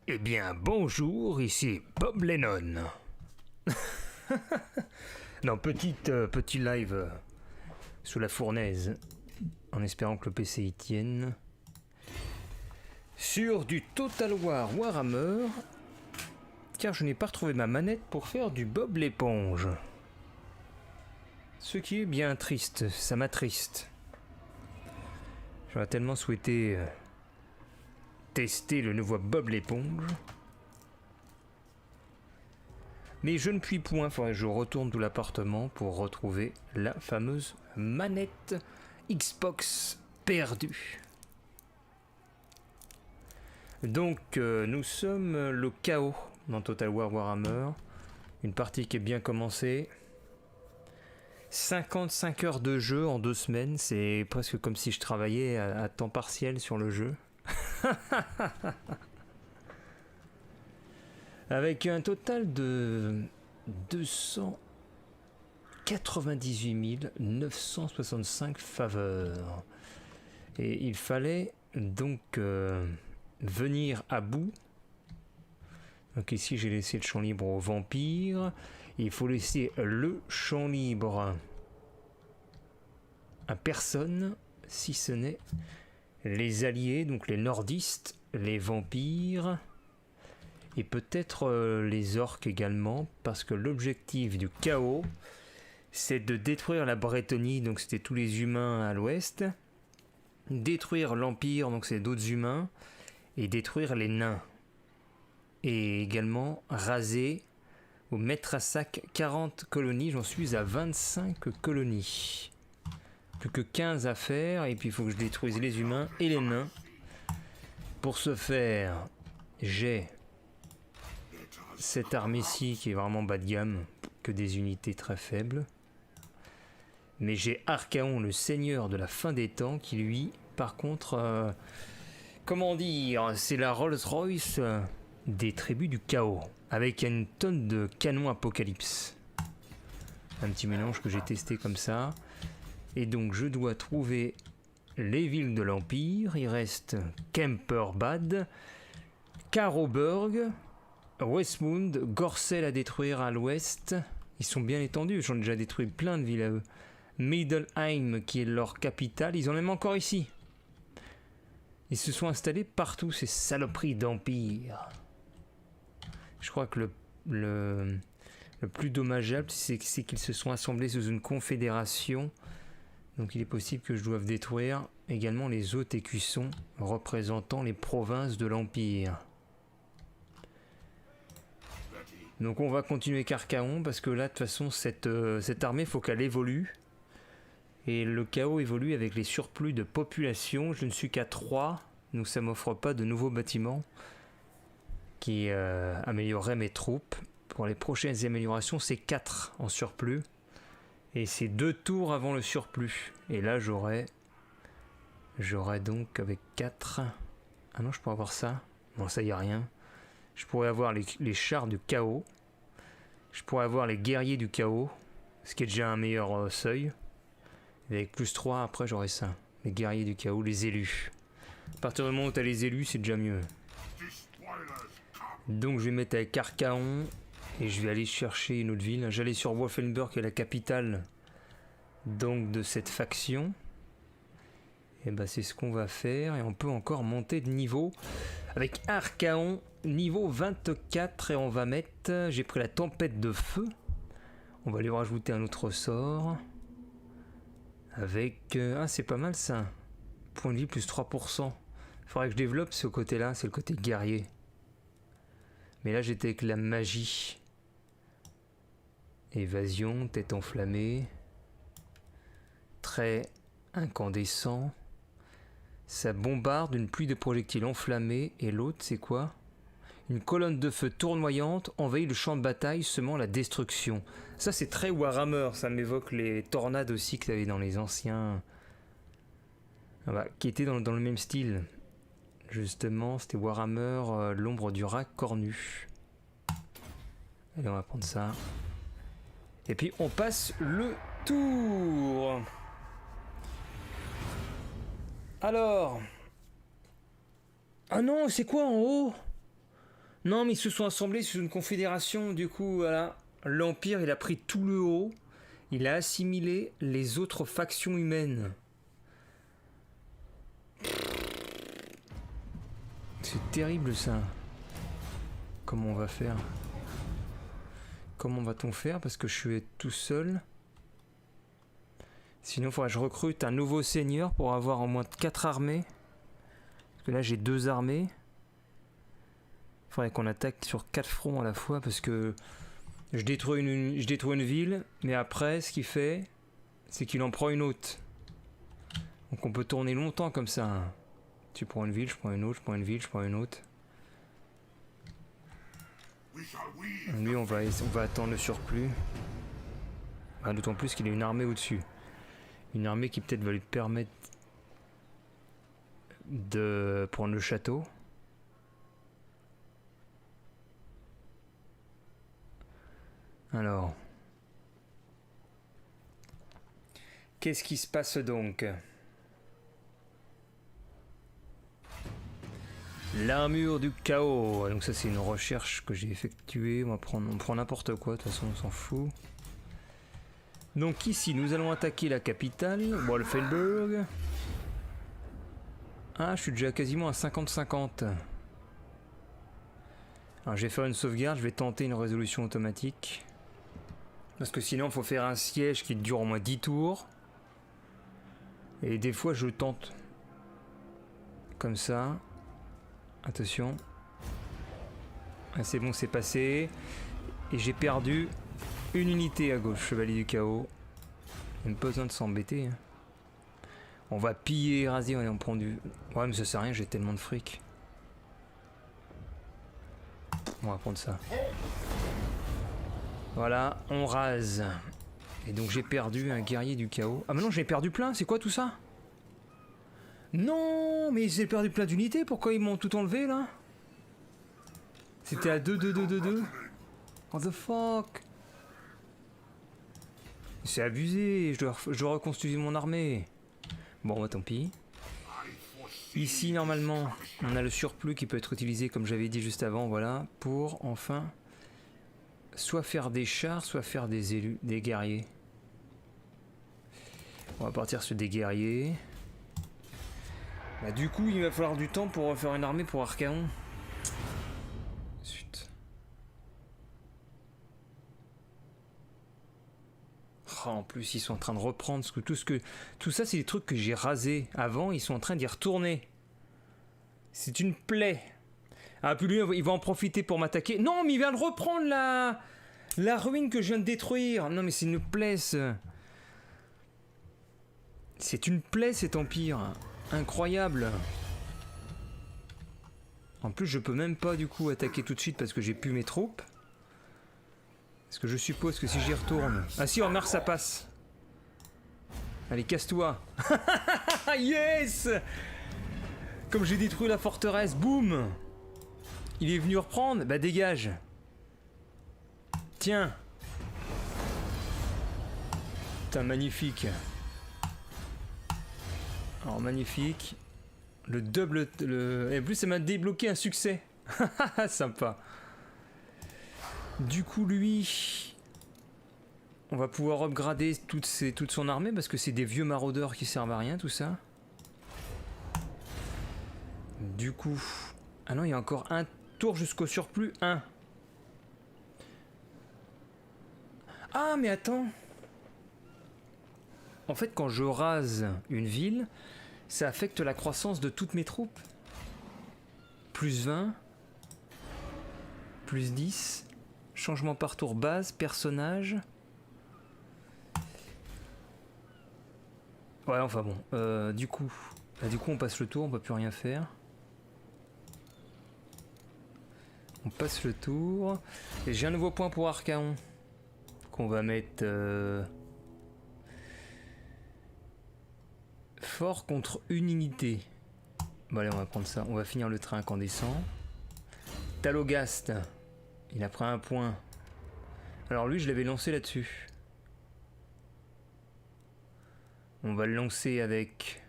Eh bien, bonjour, ici Bob Lennon. Non, petit live sous la fournaise, en espérant que le PC y tienne. Sur du Total War Warhammer, car je n'ai pas retrouvé ma manette pour faire du Bob l'éponge. Ce qui est bien triste, ça m'attriste. J'aurais tellement souhaité tester le nouveau Bob l'éponge. Mais je ne puis point, faudrait que je retourne tout l'appartement pour retrouver la fameuse manette Xbox perdue. Donc nous sommes le chaos dans Total War Warhammer. Une partie qui est bien commencée. 55 heures de jeu en 2 semaines, c'est presque comme si je travaillais à temps partiel sur le jeu. Avec un total de 298 965 faveurs. Et il fallait donc venir à bout. Donc ici j'ai laissé le champ libre aux vampires. Il faut laisser le champ libre à personne, si ce n'est les alliés, donc les nordistes, les vampires, et peut-être les orques également, parce que l'objectif du chaos, c'est de détruire la Brettonie, donc c'était tous les humains à l'ouest, détruire l'Empire, donc c'est d'autres humains, et détruire les nains. Et également raser ou mettre à sac 40 colonies, j'en suis à 25 colonies. Plus que 15 à faire, et puis il faut que je détruise les humains et les nains. Pour ce faire, j'ai cette armée-ci qui est vraiment bas de gamme, que des unités très faibles. Mais j'ai Archaon, le seigneur de la fin des temps, qui lui, par contre, comment dire, c'est la Rolls-Royce des tribus du chaos, avec une tonne de canons apocalypse. Un petit mélange que j'ai testé comme ça. Et donc je dois trouver les villes de l'Empire. Il reste Kemperbad, Caroburg, Westmund, Gorcel à détruire à l'ouest. Ils sont bien étendus, j'en ai déjà détruit plein de villes à eux. Middelheim qui est leur capitale, ils en aiment encore ici. Ils se sont installés partout, ces saloperies d'Empire. Je crois que le plus dommageable, c'est qu'ils se sont assemblés sous une confédération. Donc il est possible que je doive détruire également les autres écussons représentant les provinces de l'Empire. Donc on va continuer Carcaon parce que là de toute façon cette armée, il faut qu'elle évolue. Et le chaos évolue avec les surplus de population. Je ne suis qu'à 3, donc ça m'offre pas de nouveaux bâtiments qui amélioreraient mes troupes. Pour les prochaines améliorations, c'est 4 en surplus. Et c'est 2 tours avant le surplus. Et là, j'aurai donc avec 4... Ah non, je pourrais avoir ça. Non, ça y a rien. Je pourrais avoir les chars du chaos. Je pourrais avoir les guerriers du chaos. Ce qui est déjà un meilleur seuil. Et avec plus 3, après, j'aurai ça. Les guerriers du chaos, les élus. À partir du moment où tu as les élus, c'est déjà mieux. Donc, je vais mettre avec Archaon. Et je vais aller chercher une autre ville. J'allais sur Wolfenburg, qui est la capitale donc de cette faction. Et ben c'est ce qu'on va faire. Et on peut encore monter de niveau avec Archaon, niveau 24. Et on va mettre... J'ai pris la tempête de feu. On va lui rajouter un autre sort. Avec... Ah, c'est pas mal ça. Point de vie plus 3%. Il faudrait que je développe ce côté-là. C'est le côté guerrier. Mais là, j'étais avec la magie. Évasion, tête enflammée. Trait incandescent. Ça bombarde une pluie de projectiles enflammés. Et l'autre, c'est quoi? Une colonne de feu tournoyante envahit le champ de bataille, semant la destruction. Ça, c'est très Warhammer. Ça m'évoque les tornades aussi que tu avais dans les anciens... Ah bah, qui étaient dans le même style. Justement, c'était Warhammer, l'ombre du rat cornu. Allez, on va prendre ça. Et puis on passe le tour. Alors. Ah non, c'est quoi en haut? Non, mais ils se sont assemblés sous une confédération, du coup, voilà. L'Empire, il a pris tout le haut. Il a assimilé les autres factions humaines. C'est terrible, ça. Comment on va faire? Comment va-t-on faire? Parce que je suis tout seul. Sinon, il faudrait que je recrute un nouveau seigneur pour avoir au moins 4 armées. Parce que là, j'ai 2 armées. Il faudrait qu'on attaque sur 4 fronts à la fois parce que je détruis une ville, mais après, ce qu'il fait, c'est qu'il en prend une autre. Donc on peut tourner longtemps comme ça. Tu prends une ville, je prends une autre, je prends une ville, je prends une autre. Lui, on va attendre le surplus. Ah, d'autant plus qu'il a une armée au-dessus. Une armée qui peut-être va lui permettre de prendre le château. Alors. Qu'est-ce qui se passe donc? L'armure du chaos. Donc ça c'est une recherche que j'ai effectuée. On prend n'importe quoi, de toute façon on s'en fout. Donc ici nous allons attaquer la capitale, Wolfenburg. Ah, je suis déjà quasiment à 50-50. Alors je vais faire une sauvegarde, je vais tenter une résolution automatique. Parce que sinon il faut faire un siège qui dure au moins 10 tours. Et des fois je tente. Comme ça. Attention. Ah, c'est bon, c'est passé. Et j'ai perdu une unité à gauche, chevalier du chaos. Il n'y a pas besoin de s'embêter. Hein. On va piller, raser, on prend du... Ouais, mais ça sert à rien, j'ai tellement de fric. On va prendre ça. Voilà, on rase. Et donc j'ai perdu un guerrier du chaos. Ah mais non, j'ai perdu plein, c'est quoi tout ça? Non, mais j'ai perdu plein d'unités, pourquoi ils m'ont tout enlevé là? C'était à 2-2-2-2-2. What the fuck? C'est abusé, je dois reconstruire mon armée. Bon, bah tant pis. Ici, normalement, on a le surplus qui peut être utilisé, comme j'avais dit juste avant, voilà, pour enfin soit faire des chars, soit faire des élus, des guerriers. On va partir sur des guerriers. Bah, du coup, il va falloir du temps pour faire une armée pour Archaon. Zut. Oh, en plus, ils sont en train de reprendre tout ça, c'est des trucs que j'ai rasés avant. Ils sont en train d'y retourner. C'est une plaie. Ah, puis lui, il va en profiter pour m'attaquer. Non, mais il vient de reprendre la ruine que je viens de détruire. Non, mais c'est une plaie, c'est une plaie, cet empire. Incroyable. En plus, je peux même pas, du coup, attaquer tout de suite parce que j'ai plus mes troupes. Parce que je suppose que si j'y retourne... Ah si, en mars, ça passe. Allez, casse-toi. Yes! Comme j'ai détruit la forteresse, boum! Il est venu reprendre, bah dégage. Tiens. Putain, magnifique. Alors, magnifique. Le double... Et en plus, ça m'a débloqué un succès. Sympa. Du coup, lui... On va pouvoir upgrader toute son armée, parce que c'est des vieux maraudeurs qui servent à rien, tout ça. Du coup... Ah non, il y a encore un tour jusqu'au surplus 1. Ah, mais attends. En fait, quand je rase une ville, ça affecte la croissance de toutes mes troupes. Plus 20. Plus 10. Changement par tour base, personnage. Ouais, enfin bon. Du coup, on passe le tour, on peut plus rien faire. On passe le tour. Et j'ai un nouveau point pour Archaon. Qu'on va mettre... Fort contre une unité. Bon allez, on va prendre ça. On va finir le train quand on descend. Talogast. Il a pris un point. Alors lui, je l'avais lancé là-dessus. On va le lancer avec...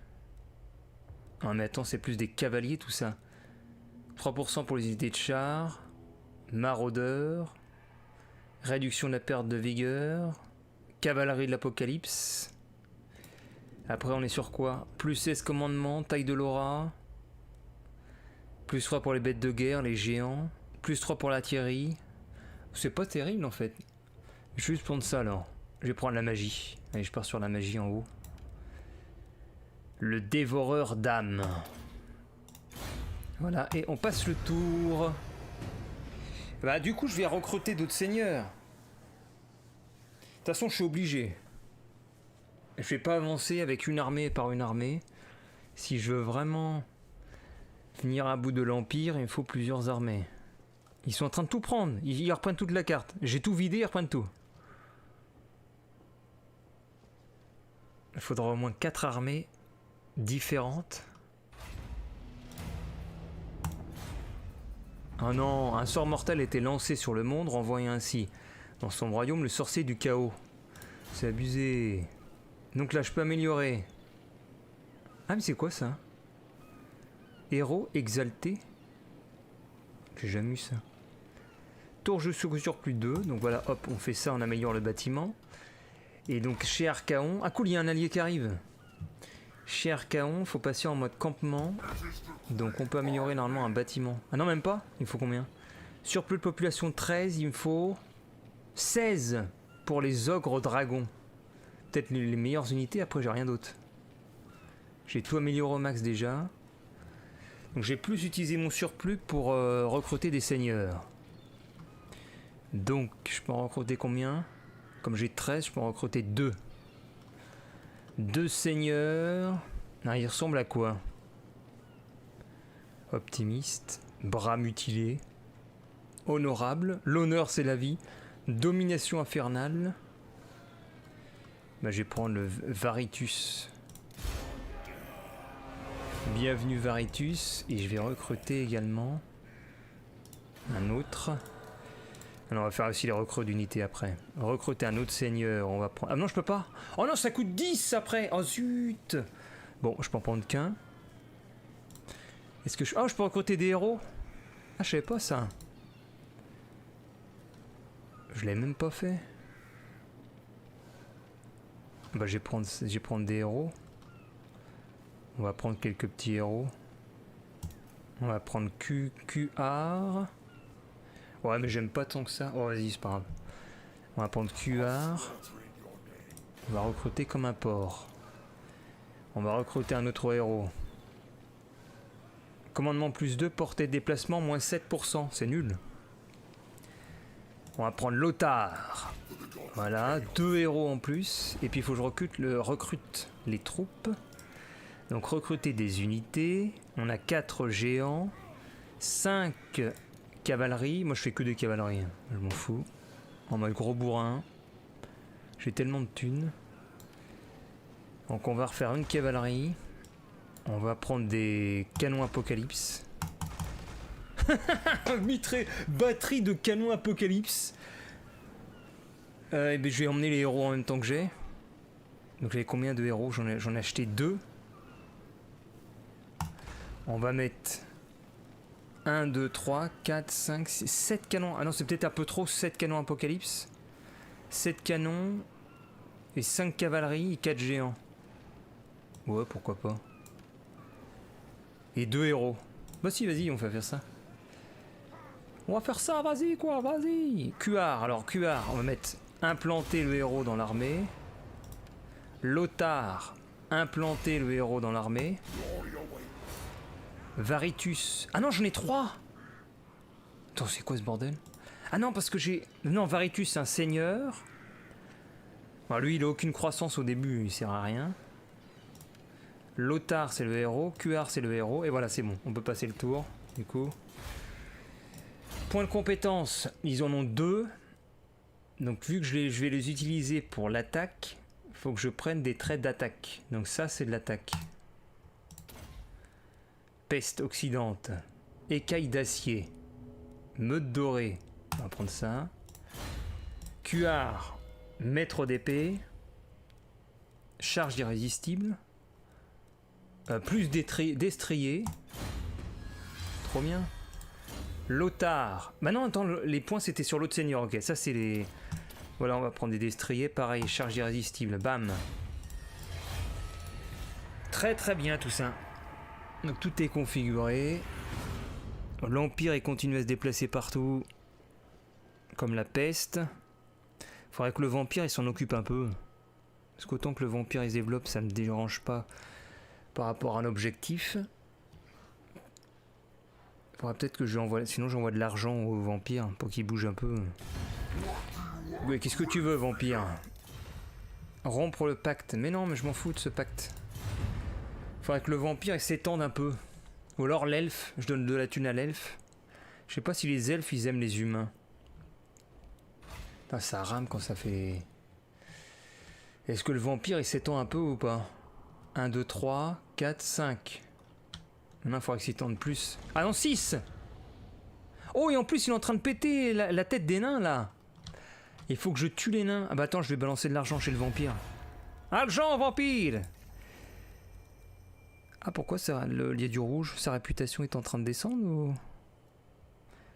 Ah mais attends, c'est plus des cavaliers tout ça. 3% pour les unités de chars. Maraudeur. Réduction de la perte de vigueur. Cavalerie de l'Apocalypse. Après on est sur quoi? Plus 16 commandements, taille de l'aura. Plus 3 pour les bêtes de guerre, les géants. Plus 3 pour l'artillerie. C'est pas terrible en fait. Je vais juste prendre ça alors. Je vais prendre la magie. Allez, je pars sur la magie en haut. Le dévoreur d'âmes. Voilà, et on passe le tour. Bah du coup je vais recruter d'autres seigneurs. De toute façon je suis obligé. Je vais pas avancer avec une armée par une armée. Si je veux vraiment venir à bout de l'Empire, il me faut plusieurs armées. Ils sont en train de tout prendre. Ils reprennent toute la carte. J'ai tout vidé, ils reprennent tout. Il faudra au moins 4 armées différentes. Ah non, un sort mortel était lancé sur le monde, renvoyant ainsi dans son royaume le sorcier du chaos. C'est abusé. Donc là, je peux améliorer. Ah, mais c'est quoi ça? Héros exalté? J'ai jamais eu ça. Torche de secours plus 2. Donc voilà, hop, on fait ça, on améliore le bâtiment. Et donc chez Archaon... Ah cool, il y a un allié qui arrive. Chez Archaon, il faut passer en mode campement. Donc on peut améliorer normalement un bâtiment. Ah non, même pas? Il faut combien? Surplus de population 13, il me faut 16 pour les ogres dragons. Peut-être les meilleures unités, après j'ai rien d'autre. J'ai tout amélioré au max déjà. Donc j'ai plus utilisé mon surplus pour recruter des seigneurs. Donc je peux en recruter combien? Comme j'ai 13, je peux en recruter 2. 2 seigneurs. Ah, il ressemble à quoi? Optimiste, bras mutilé, honorable, l'honneur c'est la vie, domination infernale. Bah, je vais prendre le Varitus. Bienvenue Varitus, et je vais recruter également un autre. Alors on va faire aussi les recrues d'unités après. Recruter un autre seigneur, on va prendre... Ah non, je peux pas. Oh non, ça coûte 10 après. Oh zut. Bon, je peux en prendre qu'un. Est-ce que je... Oh, je peux recruter des héros. Ah, je savais pas ça. Je l'ai même pas fait. Bah, je vais prendre des héros. On va prendre quelques petits héros. On va prendre QR. Ouais, mais j'aime pas tant que ça. Oh, vas-y, c'est pas grave. On va prendre QR. On va recruter comme un porc. On va recruter un autre héros. Commandement plus 2, portée de déplacement moins 7%. C'est nul. On va prendre Lothar. Voilà, 2 héros en plus. Et puis il faut que je recrute les troupes. Donc recruter des unités. On a 4 géants. 5 cavalerie. Moi je fais que des cavaleries. Je m'en fous. En mode gros bourrin. J'ai tellement de thunes. Donc on va refaire une cavalerie. On va prendre des canons apocalypse. Batterie de canons apocalypse. Et ben, je vais emmener les héros en même temps que j'ai. Donc j'avais combien de héros? J'en ai acheté 2. On va mettre 1, 2, 3, 4, 5, 6, 7 canons. Ah non, c'est peut-être un peu trop, 7 canons apocalypse. 7 canons et 5 cavaleries et 4 géants. Ouais, pourquoi pas. Et 2 héros. Bah si, vas-y, on va faire ça. On va faire ça, vas-y quoi, vas-y. QR, alors QR, on va mettre implanter le héros dans l'armée. Lothar, implanter le héros dans l'armée. Varitus. Ah non, j'en ai 3. Attends, c'est quoi ce bordel? Ah non, parce que j'ai... Non, Varitus, c'est un seigneur. Bon, lui, il a aucune croissance au début, il sert à rien. Lothar, c'est le héros. QR, c'est le héros. Et voilà, c'est bon. On peut passer le tour, du coup. Points de compétence, ils en ont 2. Donc, vu que je vais les utiliser pour l'attaque, il faut que je prenne des traits d'attaque. Donc ça, c'est de l'attaque. Peste oxydante. Écaille d'acier. Meute dorée. On va prendre ça. QR. Maître d'épée. Charge irrésistible. Plus destrier. Trop bien. Lothar. Bah non, attends, les points c'était sur l'autre seigneur. Ok, ça c'est les... Voilà, on va prendre des destriers. Pareil, charge irrésistible. Bam. Très très bien tout ça. Donc tout est configuré. L'Empire il continue à se déplacer partout. Comme la peste. Faudrait que le vampire il s'en occupe un peu. Parce qu'autant que le vampire il se développe, ça me dérange pas par rapport à un objectif. Faudrait peut-être que j'envoie... Sinon j'envoie de l'argent au vampire pour qu'il bouge un peu. Ouais, qu'est-ce que tu veux, vampire? Rompre le pacte. Mais non, mais je m'en fous de ce pacte. Faudrait que le vampire il s'étende un peu. Ou alors l'elfe. Je donne de la thune à l'elfe. Je sais pas si les elfes ils aiment les humains. Putain, ça rame quand ça fait... Est-ce que le vampire il s'étend un peu ou pas? 1, 2, 3, 4, 5. Maintenant il faudrait qu'il s'étende plus. Ah non, 6. Oh, et en plus il est en train de péter la tête des nains là. Il faut que je tue les nains. Ah bah attends, je vais balancer de l'argent chez le vampire. Argent, vampire! Ah, pourquoi ça, il y a du rouge? Sa réputation est en train de descendre ou...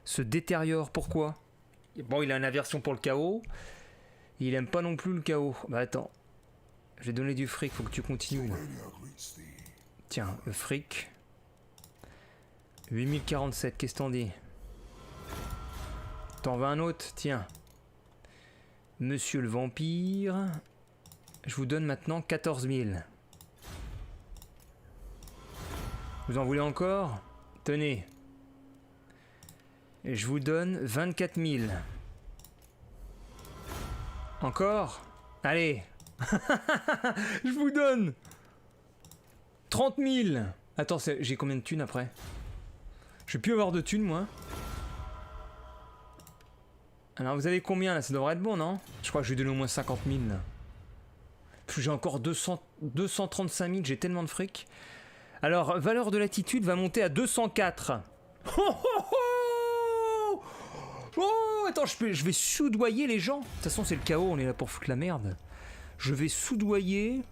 Se détériore, pourquoi? Bon, il a une aversion pour le chaos. Il aime pas non plus le chaos. Bah attends. J'ai donné du fric, faut que tu continues. Tiens, le fric. 8047, qu'est-ce que t'en dis? T'en veux un autre? Tiens. Monsieur le vampire. Je vous donne maintenant 14 000. Vous en voulez encore? Tenez. Et je vous donne 24 000. Encore? Allez. Je vous donne 30 000. Attends, j'ai combien de thunes après? Je vais plus avoir de thunes, moi. Alors, vous avez combien, là? Ça devrait être bon, non? Je crois que je vais donner au moins 50 000, là. J'ai encore 235 000, j'ai tellement de fric. Alors, valeur de l'attitude va monter à 204. Oh, oh, oh, oh, attends, je vais soudoyer les gens. De toute façon, c'est le chaos, on est là pour foutre la merde. Je vais soudoyer...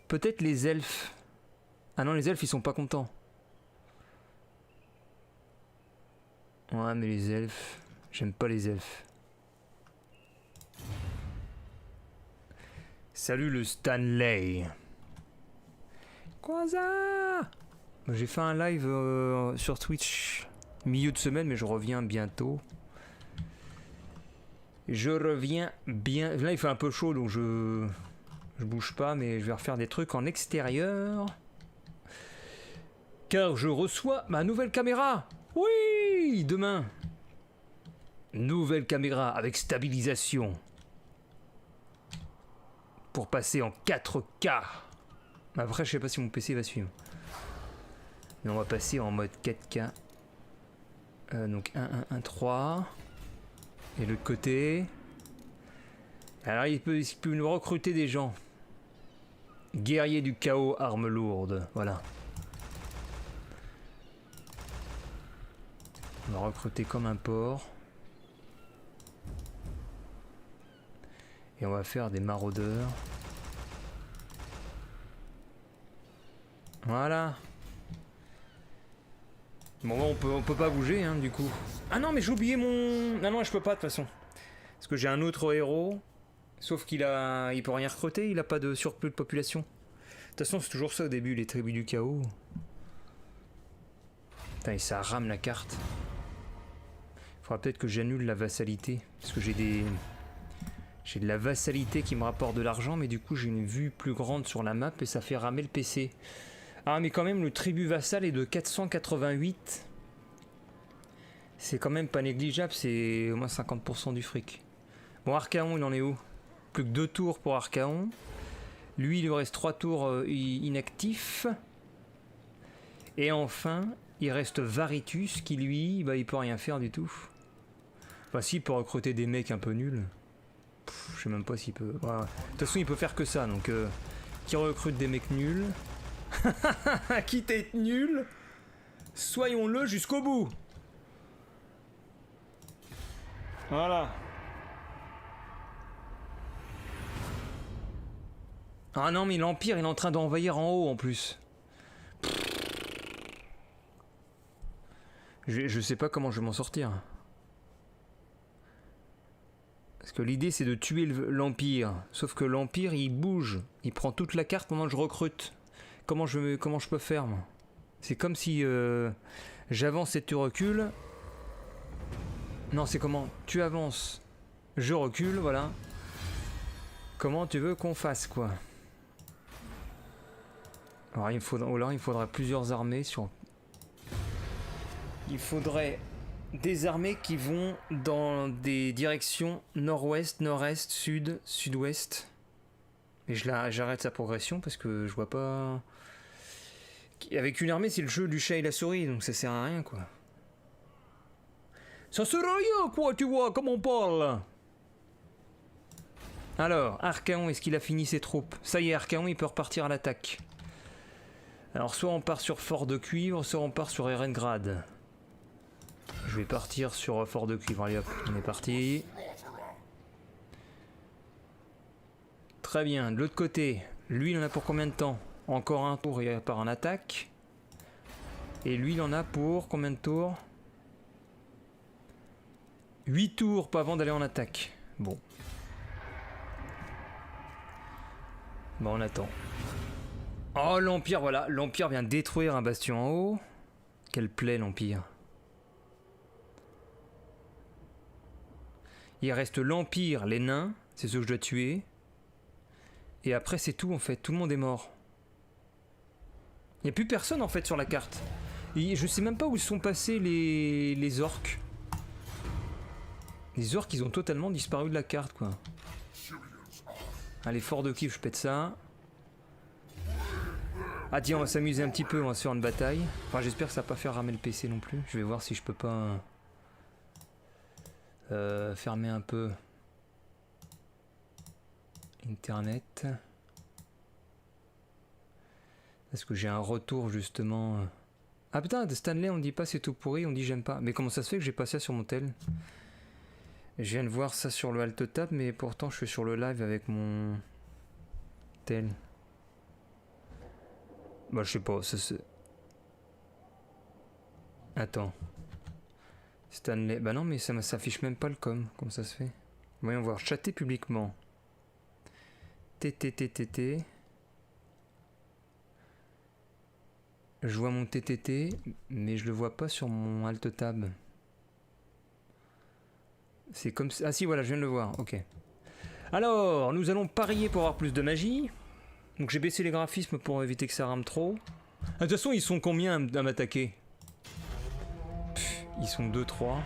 Peut-être les elfes. Ah non, les elfes, ils sont pas contents. Ouais, mais les elfes... J'aime pas les elfes. Salut le Stanley. Quoi ça? J'ai fait un live sur Twitch milieu de semaine, mais je reviens bientôt. Je reviens bien. Là, il fait un peu chaud, donc je bouge pas, mais je vais refaire des trucs en extérieur. Car je reçois ma nouvelle caméra. Oui, demain. Nouvelle caméra avec stabilisation. Pour passer en 4K. Après, je sais pas si mon PC va suivre. Mais on va passer en mode 4K. Donc 1, 1, 1, 3. Et l'autre côté. Alors il peut nous recruter des gens. Guerrier du chaos, arme lourde. Voilà. On va recruter comme un porc. Et on va faire des maraudeurs. Voilà. Bon, on peut pas bouger, hein, du coup. Ah non, mais j'ai oublié mon... Non, je peux pas, de toute façon. Parce que j'ai un autre héros. Sauf il peut rien recruter, il a pas de surplus de population. De toute façon, c'est toujours ça au début, les tribus du chaos. Putain, et ça rame la carte. Faudra peut-être que j'annule la vassalité. Parce que j'ai de la vassalité qui me rapporte de l'argent, mais du coup j'ai une vue plus grande sur la map et ça fait ramer le PC. Ah mais quand même le tribut vassal est de 488. C'est quand même pas négligeable, c'est au moins 50% du fric. Bon, Archaon il en est où? Plus que 2 tours pour Archaon. Lui il lui reste 3 tours inactifs. Et enfin il reste Varitus qui lui, bah il peut rien faire du tout. Enfin si, il peut recruter des mecs un peu nuls. Je sais même pas s'il peut... Ouais. De toute façon il peut faire que ça, donc qui recrute des mecs nuls. Quitte à être nul, soyons-le jusqu'au bout. Voilà. Ah non mais l'Empire il est en train d'envahir en haut en plus. Je sais pas comment je vais m'en sortir. Parce que l'idée c'est de tuer l'Empire. Sauf que l'Empire il bouge. Il prend toute la carte pendant que je recrute. Comment je peux faire moi? C'est comme si j'avance et tu recules. Non, c'est comment? Tu avances, je recule, voilà. Comment tu veux qu'on fasse quoi? Alors il faudra plusieurs armées sur... Il faudrait des armées qui vont dans des directions nord-ouest, nord-est, sud, sud-ouest. Et j'arrête sa progression parce que je vois pas... Avec une armée, c'est le jeu du chat et la souris, donc ça sert à rien quoi. Ça sert à rien quoi, tu vois, comme on parle. Alors, Archaon, est-ce qu'il a fini ses troupes? Ça y est, Archaon, il peut repartir à l'attaque. Alors, soit on part sur Fort de Cuivre, soit on part sur Erengrad. Je vais partir sur Fort de Cuivre. Allez hop, on est parti. Très bien, de l'autre côté, lui il en a pour combien de temps? Encore un tour et part en attaque. Et lui il en a pour combien de tours? 8 tours, pas avant d'aller en attaque. Bon. Bon, on attend. Oh, l'Empire, voilà. L'Empire vient détruire un bastion en haut. Quelle plaie, l'Empire. Il reste l'Empire, les nains. C'est ceux que je dois tuer. Et après, c'est tout, en fait. Tout le monde est mort. Il n'y a plus personne, en fait, sur la carte. Et je sais même pas où sont passés les orques. Les orques, ils ont totalement disparu de la carte, quoi. Allez, Fort de Cuivre, je pète ça. Ah tiens, on va s'amuser un petit peu, on va se faire une bataille. Enfin, j'espère que ça va pas faire ramer le PC non plus. Je vais voir si je peux pas... fermer un peu... Internet. Est-ce que j'ai un retour, justement... Ah putain, de Stanley, on dit pas c'est tout pourri, on dit j'aime pas. Mais comment ça se fait que j'ai pas ça sur mon tel? Je viens de voir ça sur le Alt Tab, mais pourtant je suis sur le live avec mon tel. Bah je sais pas, ça c'est... Attends. Stanley... Bah non mais ça s'affiche même pas le com, comment ça se fait? Voyons voir, chatter publiquement. TTTTT. Je vois mon TTT, mais je le vois pas sur mon Alt Tab. C'est comme... Ah si, voilà, je viens de le voir, ok. Alors, nous allons parier pour avoir plus de magie. Donc j'ai baissé les graphismes pour éviter que ça rame trop. Ah, de toute façon, ils sont combien à m'attaquer? Ils sont 2, 3.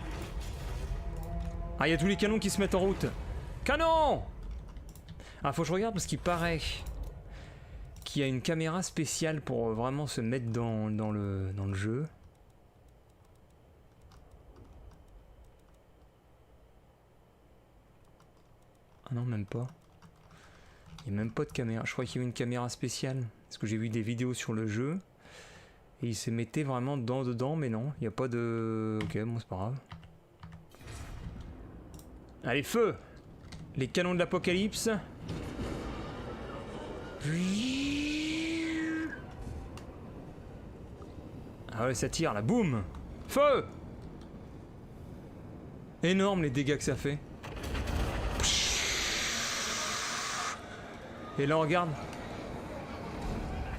Ah, il y a tous les canons qui se mettent en route. Canon! Ah, faut que je regarde parce qu'il paraît qu'il y a une caméra spéciale pour vraiment se mettre dans le jeu. Ah non, même pas. Il n'y a même pas de caméra. Je crois qu'il y avait une caméra spéciale. Parce que j'ai vu des vidéos sur le jeu. Et il se mettait vraiment dedans, mais non. Il n'y a pas de... Ok, bon, c'est pas grave. Allez, feu! Les canons de l'apocalypse. Ah ouais, ça tire là. Boum! Feu! Énorme les dégâts que ça fait. Et là, on regarde.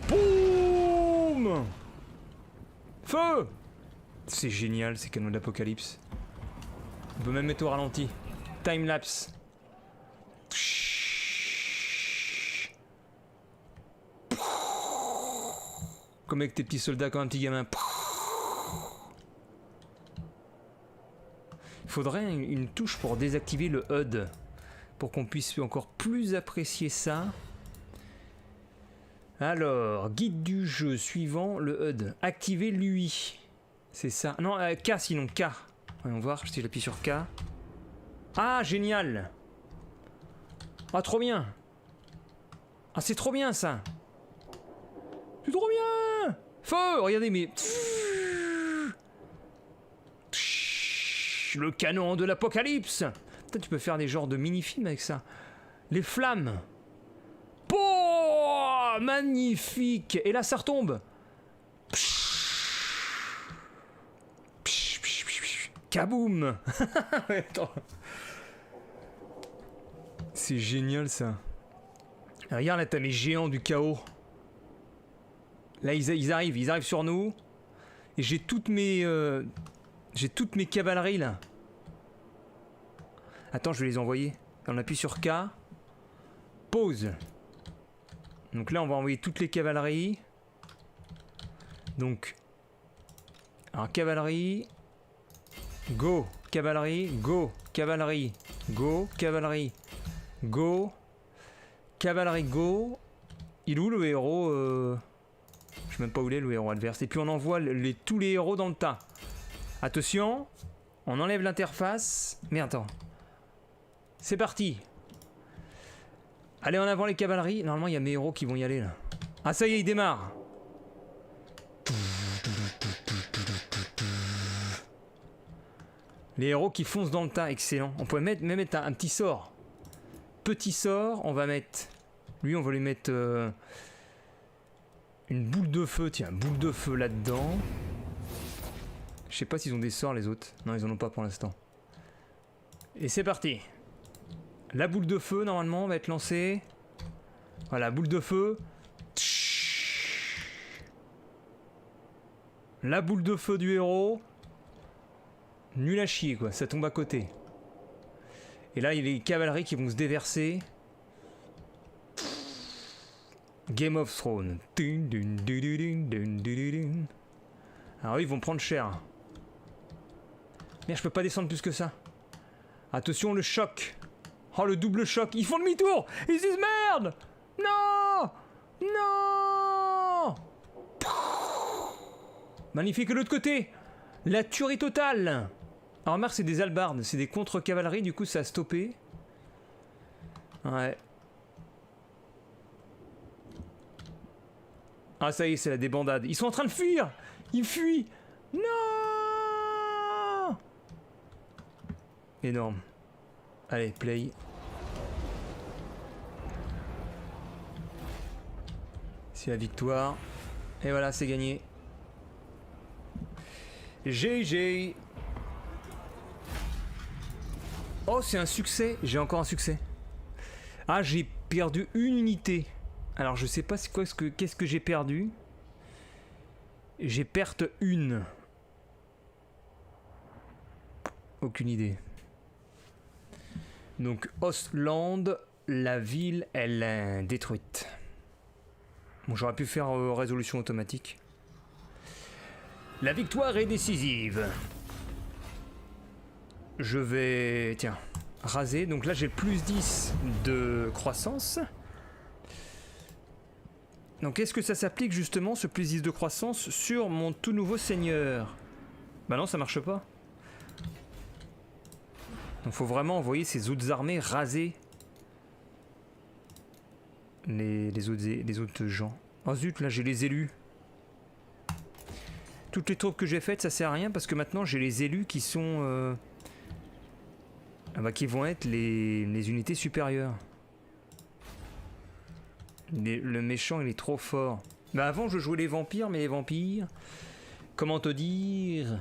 Boum! Feu! C'est génial, ces canons d'apocalypse. On peut même mettre au ralenti. Timelapse. Comme avec tes petits soldats, comme un petit gamin. Il faudrait une touche pour désactiver le HUD. Pour qu'on puisse encore plus apprécier ça. Alors, guide du jeu suivant, le HUD. Activer l'UI. C'est ça. Non, K sinon, K. Voyons voir si j'appuie sur K. Ah, génial. Ah, trop bien. Ah, c'est trop bien ça. C'est trop bien. Feu, regardez, mais... Le canon de l'apocalypse. Peut-être tu peux faire des genres de mini-films avec ça. Les flammes. Oh, magnifique. Et là, ça retombe. Kaboum. Attends. C'est génial ça. Regarde là, t'as mes géants du chaos. Là ils arrivent sur nous. Et j'ai toutes mes cavaleries là. Attends, je vais les envoyer. On appuie sur K. Pause. Donc là on va envoyer toutes les cavaleries. Donc. Alors cavalerie. Go. Cavalerie. Go. Cavalerie. Go. Cavalerie. Go. Cavalerie. Go. Il est où le héros Je sais même pas où il est le héros adverse. Et puis on envoie tous les héros dans le tas. Attention. On enlève l'interface. Mais attends. C'est parti. Allez en avant les cavaleries. Normalement il y a mes héros qui vont y aller là. Ah ça y est, il démarre. Les héros qui foncent dans le tas, excellent. On pourrait même mettre un petit sort. Petit sort, on va mettre... Lui, on va lui mettre... une boule de feu, tiens, boule de feu là-dedans. Je sais pas s'ils ont des sorts les autres. Non, ils en ont pas pour l'instant. Et c'est parti. La boule de feu, normalement, va être lancée. Voilà, boule de feu. La boule de feu du héros. Nul à chier quoi, ça tombe à côté. Et là il y a les cavaleries qui vont se déverser. Game of Thrones. Alors ils vont prendre cher. Merde, je peux pas descendre plus que ça. Attention le choc. Oh le double choc, ils font demi-tour. Ils disent merde. Non. Non. Magnifique de l'autre côté. La tuerie totale. Alors remarque c'est des halbardes, c'est des contre-cavaleries, du coup ça a stoppé. Ouais. Ah ça y est, c'est la débandade. Ils sont en train de fuir. Ils fuient. Non. Énorme. Allez, play. C'est la victoire. Et voilà, c'est gagné. GG. Oh, c'est un succès. J'ai encore un succès. Ah, j'ai perdu une unité. Alors, je sais pas qu'est-ce que j'ai perdu. J'ai perte une. Aucune idée. Donc, Ostland, la ville, elle est détruite. Bon, j'aurais pu faire résolution automatique. La victoire est décisive. Je vais... Tiens, raser. Donc là, j'ai plus 10 de croissance. Donc est-ce que ça s'applique justement, ce plus 10 de croissance, sur mon tout nouveau seigneur? Bah non, ça marche pas. Donc faut vraiment envoyer ces autres armées raser les autres gens. Oh zut, là j'ai les élus. Toutes les troupes que j'ai faites, ça sert à rien parce que maintenant j'ai les élus qui sont... qui vont être les unités supérieures. Le méchant il est trop fort. Bah avant je jouais les vampires, mais les vampires... Comment te dire?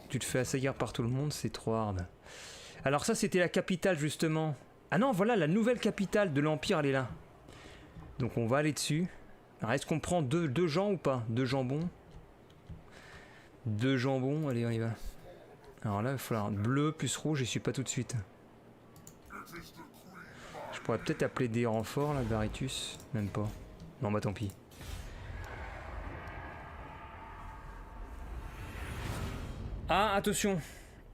Tu te fais assaillir par tout le monde, c'est trop hard. Alors ça c'était la capitale justement. Ah non, voilà la nouvelle capitale de l'Empire, elle est là. Donc on va aller dessus. Alors est-ce qu'on prend deux gens ou pas? Deux jambons. Deux jambons, allez on y va. Alors là il va falloir bleu plus rouge, je suis pas tout de suite. Je pourrais peut-être appeler des renforts là, Varitus. Même pas. Non bah tant pis. Ah attention.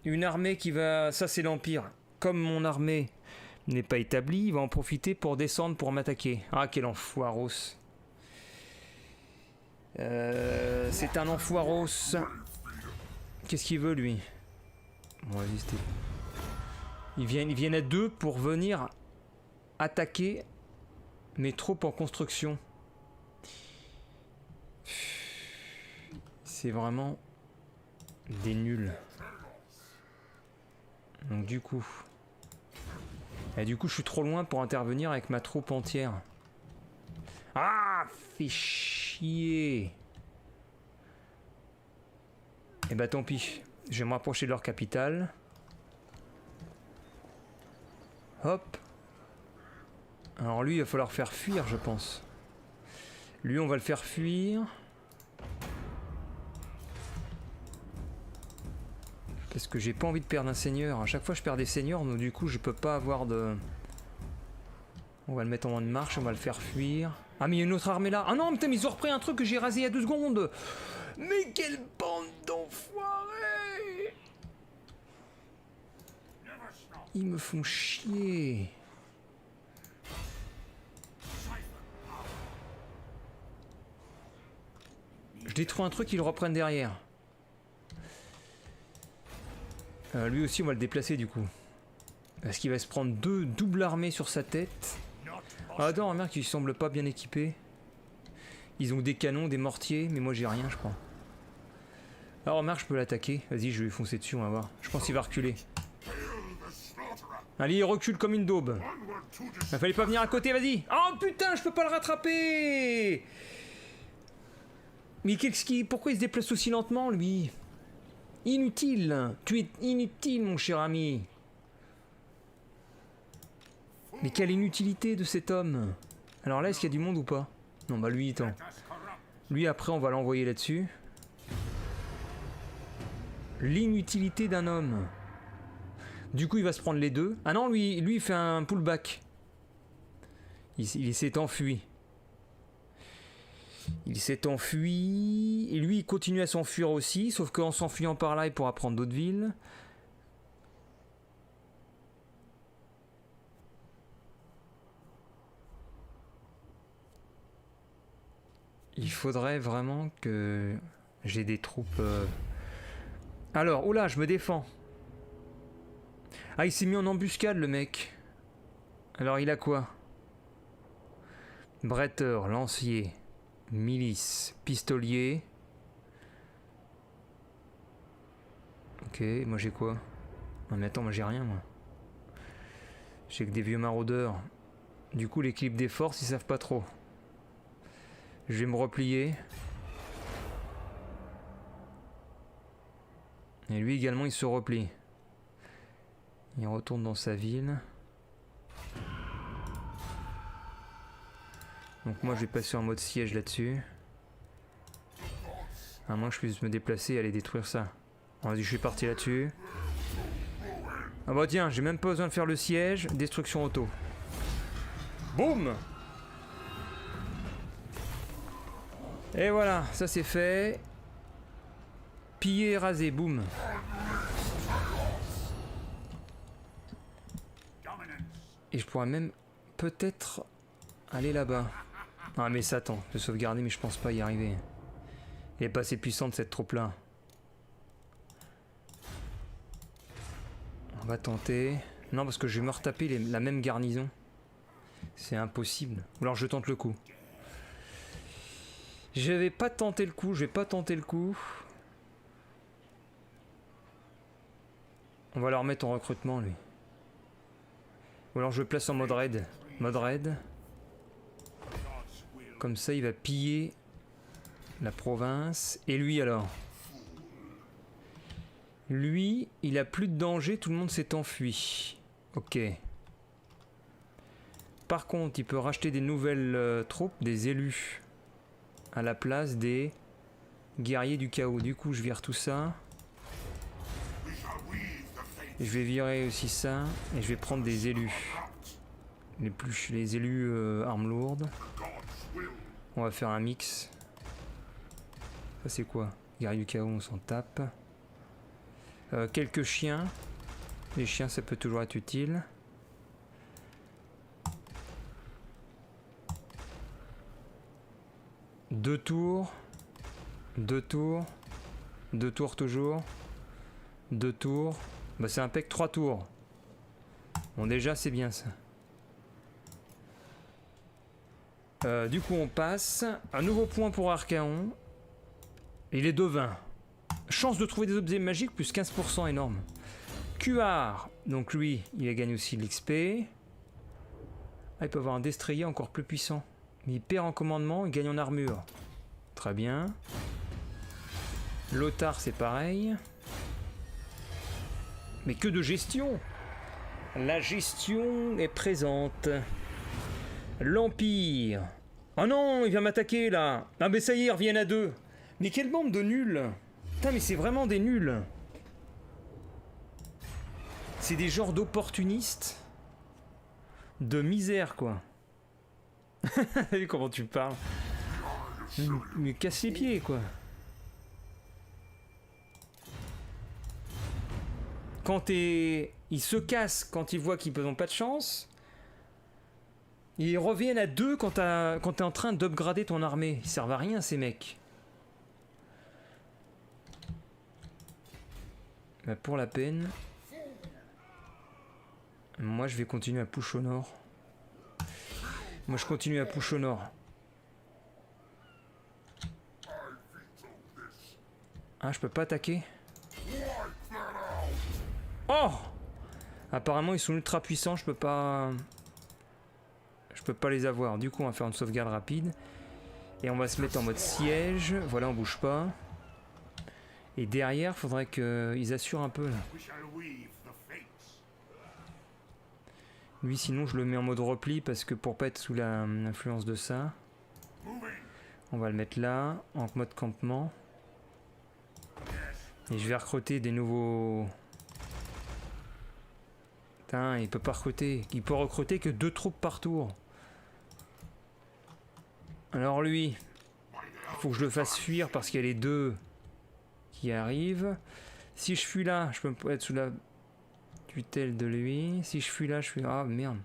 Une armée qui va... Ça c'est l'Empire. Comme mon armée n'est pas établie, il va en profiter pour descendre pour m'attaquer. Ah quel enfoiros. C'est un enfoiros. Qu'est-ce qu'il veut lui? Bon, vas-y, c'était... Ils viennent à deux pour venir attaquer mes troupes en construction. C'est vraiment des nuls. Donc du coup... Et du coup je suis trop loin pour intervenir avec ma troupe entière. Ah, fait chier. Et bah tant pis. Je vais me rapprocher de leur capitale. Hop. Alors lui, il va falloir faire fuir, je pense. Lui, on va le faire fuir. Parce que j'ai pas envie de perdre un seigneur. À chaque fois, je perds des seigneurs, donc du coup, je peux pas avoir de... On va le mettre en mode marche, on va le faire fuir. Ah, mais il y a une autre armée là. Ah non, putain, mais ils ont repris un truc que j'ai rasé il y a 2 secondes. Mais quelle bande d'enfoirés! Ils me font chier. Je détruis un truc, ils le reprennent derrière. Lui aussi, on va le déplacer du coup. Parce qu'il va se prendre 2 doubles armées sur sa tête. Ah, attends, remarque qu'ils semblent pas bien équipés. Ils ont des canons, des mortiers, mais moi j'ai rien, je crois. Alors, remarque, je peux l'attaquer. Vas-y, je vais lui foncer dessus, on va voir. Je pense qu'il va reculer. Allez, il recule comme une daube. Il fallait pas venir à côté, vas-y. Oh putain, je peux pas le rattraper. Mais qu'est-ce qui... Pourquoi il se déplace aussi lentement, lui? Inutile. Tu es inutile, mon cher ami. Mais quelle inutilité de cet homme. Alors là, est-ce qu'il y a du monde ou pas? Non, bah lui, attends. Lui, après, on va l'envoyer là-dessus. L'inutilité d'un homme. Du coup, il va se prendre les 2. Ah non, lui il fait un pullback. Il s'est enfui. Il s'est enfui. Et lui, il continue à s'enfuir aussi. Sauf qu'en s'enfuyant par là, il pourra prendre d'autres villes. Il faudrait vraiment que j'ai des troupes... Alors, oula, je me défends. Ah, il s'est mis en embuscade, le mec. Alors, il a quoi? Bretteur, lancier, milice, pistolier. Ok, moi j'ai quoi? Non mais attends, moi j'ai rien, moi. J'ai que des vieux maraudeurs. Du coup, l'équilibre des forces, ils savent pas trop. Je vais me replier. Et lui également, il se replie. Il retourne dans sa ville. Donc moi, je vais passer en mode siège là-dessus. À moins que je puisse me déplacer et aller détruire ça. Vas-y, je suis parti là-dessus. Ah bah tiens, j'ai même pas besoin de faire le siège. Destruction auto. Boum! Et voilà, ça c'est fait. Pillé et rasé, boum. Et je pourrais même peut-être aller là-bas. Ah mais ça attend, je vais sauvegarder mais je pense pas y arriver. Elle est pas assez puissante cette troupe là. On va tenter. Non parce que je vais me retaper la même garnison. C'est impossible. Ou alors je tente le coup. Je vais pas tenter le coup, je vais pas tenter le coup. On va le remettre en recrutement lui. Ou alors je le place en mode raid. Mode raid. Comme ça il va piller la province. Et lui alors? Lui, il a plus de danger, tout le monde s'est enfui. Ok. Par contre, il peut racheter des nouvelles troupes, des élus, à la place des guerriers du chaos. Du coup, je vire tout ça. Et je vais virer aussi ça. Et je vais prendre des élus. Les élus armes lourdes. On va faire un mix. Ça c'est quoi? Guerrier du chaos, on s'en tape. Quelques chiens. Les chiens, ça peut toujours être utile. Deux tours. 2 tours. 2 tours toujours. 2 tours. Bah c'est impec 3 tours. Bon déjà c'est bien ça. Du coup on passe. Un nouveau point pour Archaon. Il est de 20. Chance de trouver des objets magiques plus 15%, énorme. QR, donc lui il gagne aussi de l'XP. Ah, il peut avoir un destrier encore plus puissant. Mais il perd en commandement, il gagne en armure. Très bien. Lothar c'est pareil. Mais que de gestion! La gestion est présente. L'Empire. Oh non, il vient m'attaquer là. Ah mais ça y est, ils reviennent à deux. Mais quelle bande de nuls. Putain, mais c'est vraiment des nuls. C'est des genres d'opportunistes. De misère, quoi. Comment tu parles? Mais casse les pieds, quoi. Quand t'es... Ils se cassent quand ils voient qu'ils n'ont pas de chance. Ils reviennent à deux quand t'es en train d'upgrader ton armée. Ils servent à rien, ces mecs. Bah, pour la peine. Moi, je vais continuer à push au nord. Moi, je continue à push au nord. Ah, je peux pas attaquer? Oh! Apparemment, ils sont ultra puissants, je peux pas les avoir. Du coup, on va faire une sauvegarde rapide. Et on va se mettre en mode siège. Voilà, on bouge pas. Et derrière, faudrait qu'ils assurent un peu, là. Lui, sinon, je le mets en mode repli, parce que pour pas être sous l'influence de ça. On va le mettre là, en mode campement. Et je vais recruter des nouveaux... Putain, il peut pas recruter. Il peut recruter que 2 troupes par tour. Alors lui, faut que je le fasse fuir parce qu'il y a les 2 qui arrivent. Si je fuis là, je peux être sous la tutelle de lui. Si je fuis là, je suis... Ah merde.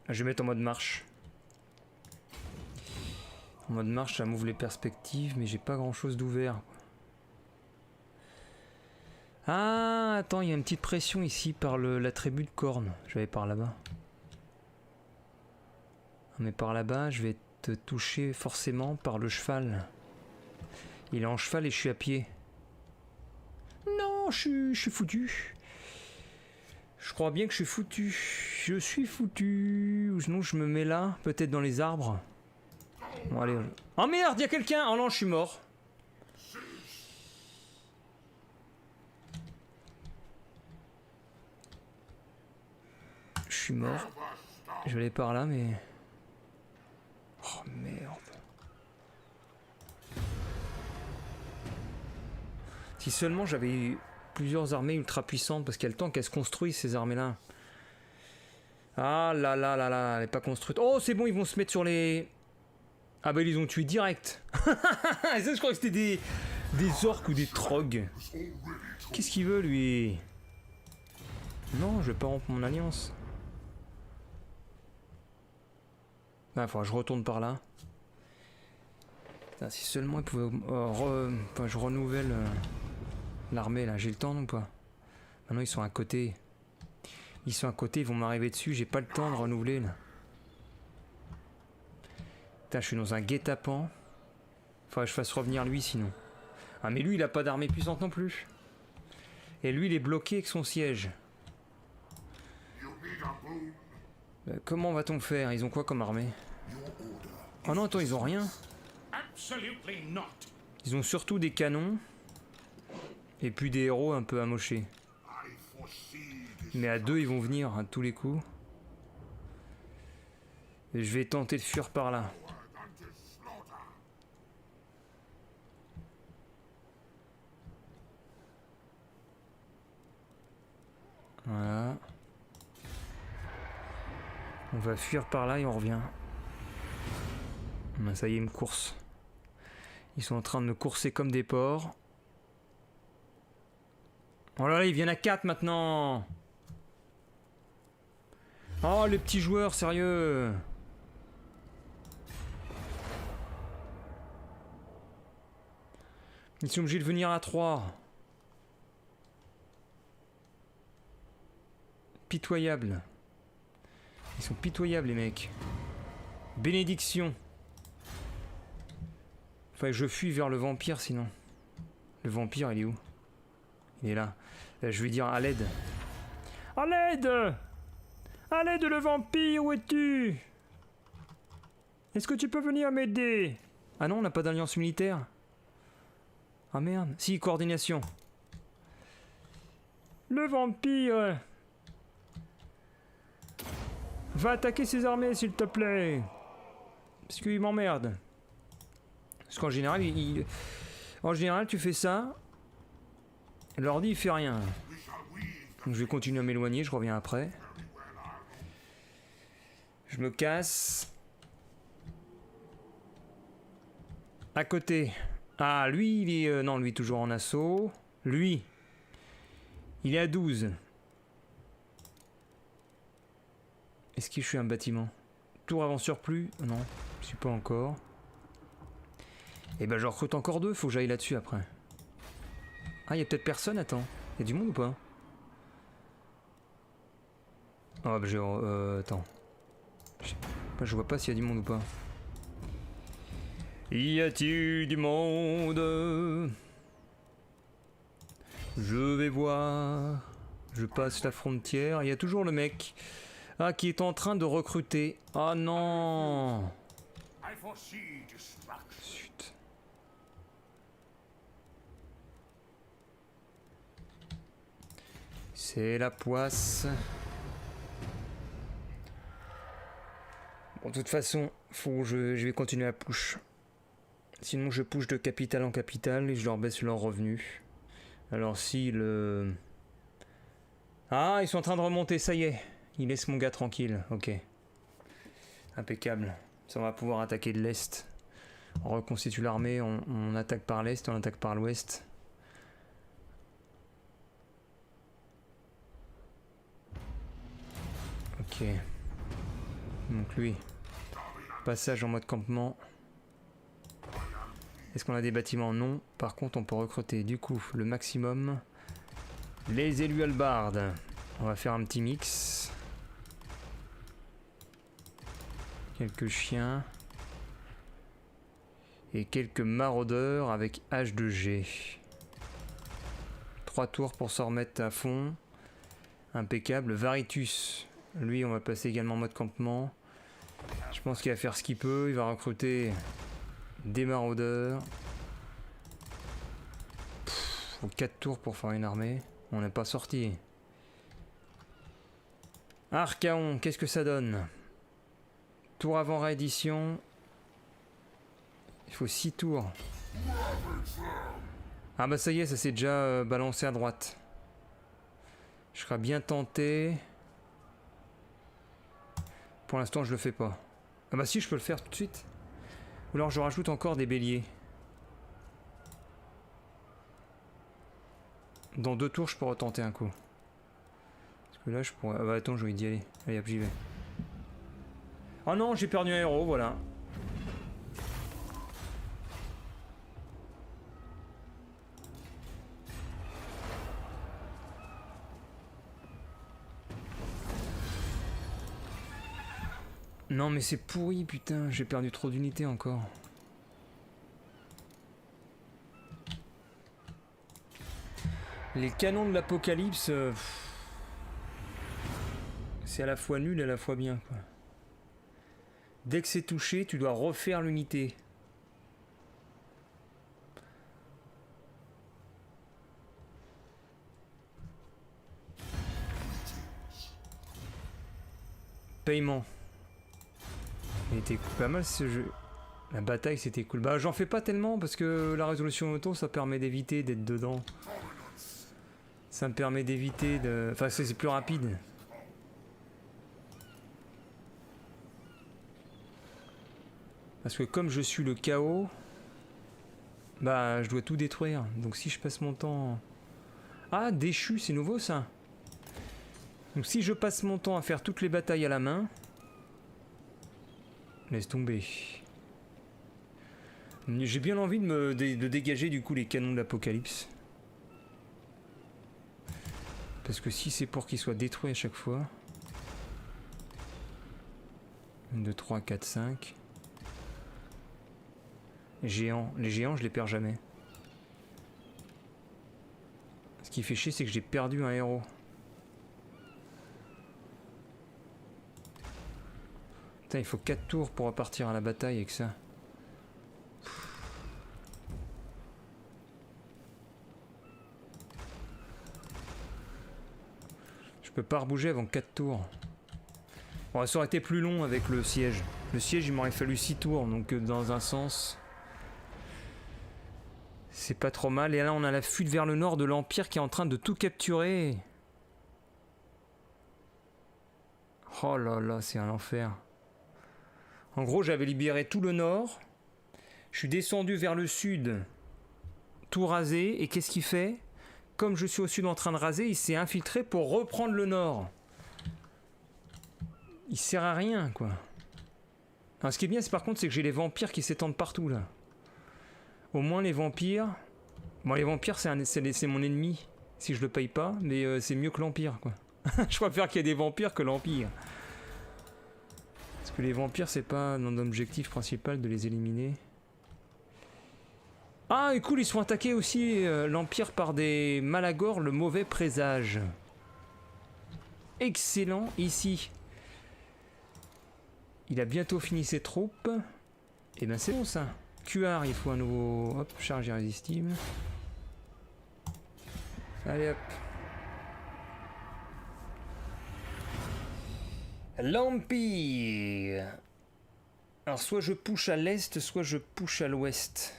Je vais mettre en mode marche. En mode marche, ça m'ouvre les perspectives, mais j'ai pas grand chose d'ouvert. Ah, attends, il y a une petite pression ici par la tribu de cornes. Je vais aller par là-bas. Mais par là-bas, je vais te toucher forcément par le cheval. Il est en cheval et je suis à pied. Non, je suis foutu. Je crois bien que je suis foutu. Je suis foutu. Ou sinon, je me mets là, peut-être dans les arbres. Bon, allez. Oh merde, il y a quelqu'un! Oh non, je suis mort. Je suis mort. Je vais aller par là, mais... Oh merde. Si seulement j'avais plusieurs armées ultra puissantes, parce qu'il y a le temps qu'elles se construisent, ces armées-là. Ah là là là là, elle n'est pas construite. Oh, c'est bon, ils vont se mettre sur les... Ah bah ils les ont tués direct. Ça, je crois que c'était des orques ou des trogs. Qu'est-ce qu'il veut, lui? Non, je vais pas rompre mon alliance. Ah, faut que je retourne par là. Putain, si seulement ils pouvaient... Enfin, je renouvelle l'armée, là. J'ai le temps, ou pas? Maintenant, ils sont à côté. Ils sont à côté, ils vont m'arriver dessus. J'ai pas le temps de renouveler, là. Putain, je suis dans un guet-apens. Faudrait que je fasse revenir lui, sinon. Ah, mais lui, il a pas d'armée puissante non plus. Et lui, il est bloqué avec son siège. Comment va-t-on faire? Ils ont quoi comme armée? Oh non, attends, ils ont rien. Ils ont surtout des canons. Et puis des héros un peu amochés. Mais à 2, ils vont venir à tous les coups. Et je vais tenter de fuir par là. Voilà. On va fuir par là et on revient. Ben, ça y est, ils me coursent. Ils sont en train de me courser comme des porcs. Oh là là, ils viennent à 4 maintenant. Oh, les petits joueurs, sérieux. Ils sont obligés de venir à 3. Pitoyable. Ils sont pitoyables, les mecs. Bénédiction. Enfin, je fuis vers le vampire, sinon. Le vampire, il est où? Il est là. Là, je vais dire à l'aide. À l'aide! À l'aide, le vampire, où es-tu? Est-ce que tu peux venir m'aider? Ah non, on n'a pas d'alliance militaire. Ah merde. Si, coordination. Le vampire! Va attaquer ses armées, s'il te plaît! Parce qu'il m'emmerde. Parce qu'en général, en général, tu fais ça. L'ordi, il fait rien. Donc je vais continuer à m'éloigner, je reviens après. Je me casse. À côté. Ah, lui, il est... non, lui, toujours en assaut. Lui, il est à 12. Est-ce que je suis un bâtiment? Tour avant surplus? Non, je suis pas encore. Et ben, je recrute encore 2, faut que j'aille là-dessus après. Ah, il y a peut-être personne, attends. Il y a du monde ou pas? Ah, bah, j'ai... attends. Je vois pas s'il y a du monde ou pas. Y a-t-il du monde? Je vais voir. Je passe la frontière. Il y a toujours le mec. Ah, qui est en train de recruter. Ah non. Chut. C'est la poisse. Bon, de toute façon, faut que je vais continuer à push. Sinon, je push de capitale en capitale et je leur baisse leurs revenus. Alors, si le... Ah, ils sont en train de remonter, ça y est. Ils laissent mon gars tranquille, ok. Impeccable. Ça, on va pouvoir attaquer de l'Est. On reconstitue l'armée, on attaque par l'Est, on attaque par l'Ouest. Ok. Donc lui. Passage en mode campement. Est-ce qu'on a des bâtiments? Non. Par contre, on peut recruter du coup le maximum. Les élus halbardes. On va faire un petit mix. Quelques chiens. Et quelques maraudeurs avec H2G. 3 tours pour s'en remettre à fond. Impeccable. Varitus. Lui, on va passer également en mode campement. Je pense qu'il va faire ce qu'il peut. Il va recruter des maraudeurs. Faut 4 tours pour faire une armée. On n'est pas sorti. Archaon, qu'est-ce que ça donne? Tour avant réédition. Il faut 6 tours. Ah bah ça y est, ça s'est déjà balancé à droite. Je serais bien tenté. Pour l'instant, je le fais pas. Ah bah si, je peux le faire tout de suite. Ou alors je rajoute encore des béliers. Dans 2 tours, je peux retenter un coup. Parce que là, je pourrais... Ah bah attends, j'ai envie d'y aller. Allez hop, j'y vais. Oh non, j'ai perdu un héros, voilà. Non mais c'est pourri, putain, j'ai perdu trop d'unités encore. Les canons de l'apocalypse... c'est à la fois nul et à la fois bien, quoi. Dès que c'est touché, tu dois refaire l'unité. Paiement. Il était pas mal ce jeu. La bataille c'était cool. Bah j'en fais pas tellement parce que la résolution auto ça permet d'éviter d'être dedans. Ça me permet d'éviter de... Enfin c'est plus rapide. Parce que comme je suis le chaos, bah je dois tout détruire. Donc si je passe mon temps... Ah, déchu, c'est nouveau ça. Donc si je passe mon temps à faire toutes les batailles à la main... Laisse tomber. J'ai bien envie de dégager du coup les canons de l'apocalypse. Parce que si c'est pour qu'ils soient détruits à chaque fois... 1, 2, 3, 4, 5... Géants. Les géants, je les perds jamais. Ce qui fait chier, c'est que j'ai perdu un héros. Putain, il faut 4 tours pour repartir à la bataille avec ça. peux pas rebouger avant 4 tours. Bon, ça aurait été plus long avec le siège. Le siège, il m'aurait fallu 6 tours, donc dans un sens... C'est pas trop mal. Et là, on a la fuite vers le nord de l'Empire qui est en train de tout capturer. Oh là là, c'est un enfer. En gros, j'avais libéré tout le nord. Je suis descendu vers le sud, tout rasé. Et qu'est-ce qu'il fait? Comme je suis au sud en train de raser, il s'est infiltré pour reprendre le nord. Il sert à rien, quoi. Alors, ce qui est bien, c'est par contre, c'est que j'ai les vampires qui s'étendent partout, là. Au moins, les vampires... Bon, les vampires, c'est mon ennemi, si je le paye pas. Mais c'est mieux que l'Empire, quoi. Je préfère qu'il y ait des vampires que l'Empire. Parce que les vampires, c'est pas notre objectif principal de les éliminer. Ah, et cool, ils sont attaqués aussi, l'Empire, par des Malagor, le mauvais présage. Excellent, ici. Il a bientôt fini ses troupes. Et ben c'est bon ça. QR, il faut un nouveau... Hop, charge irrésistible. Allez hop. L'Empire. Alors soit je push à l'est, soit je push à l'ouest.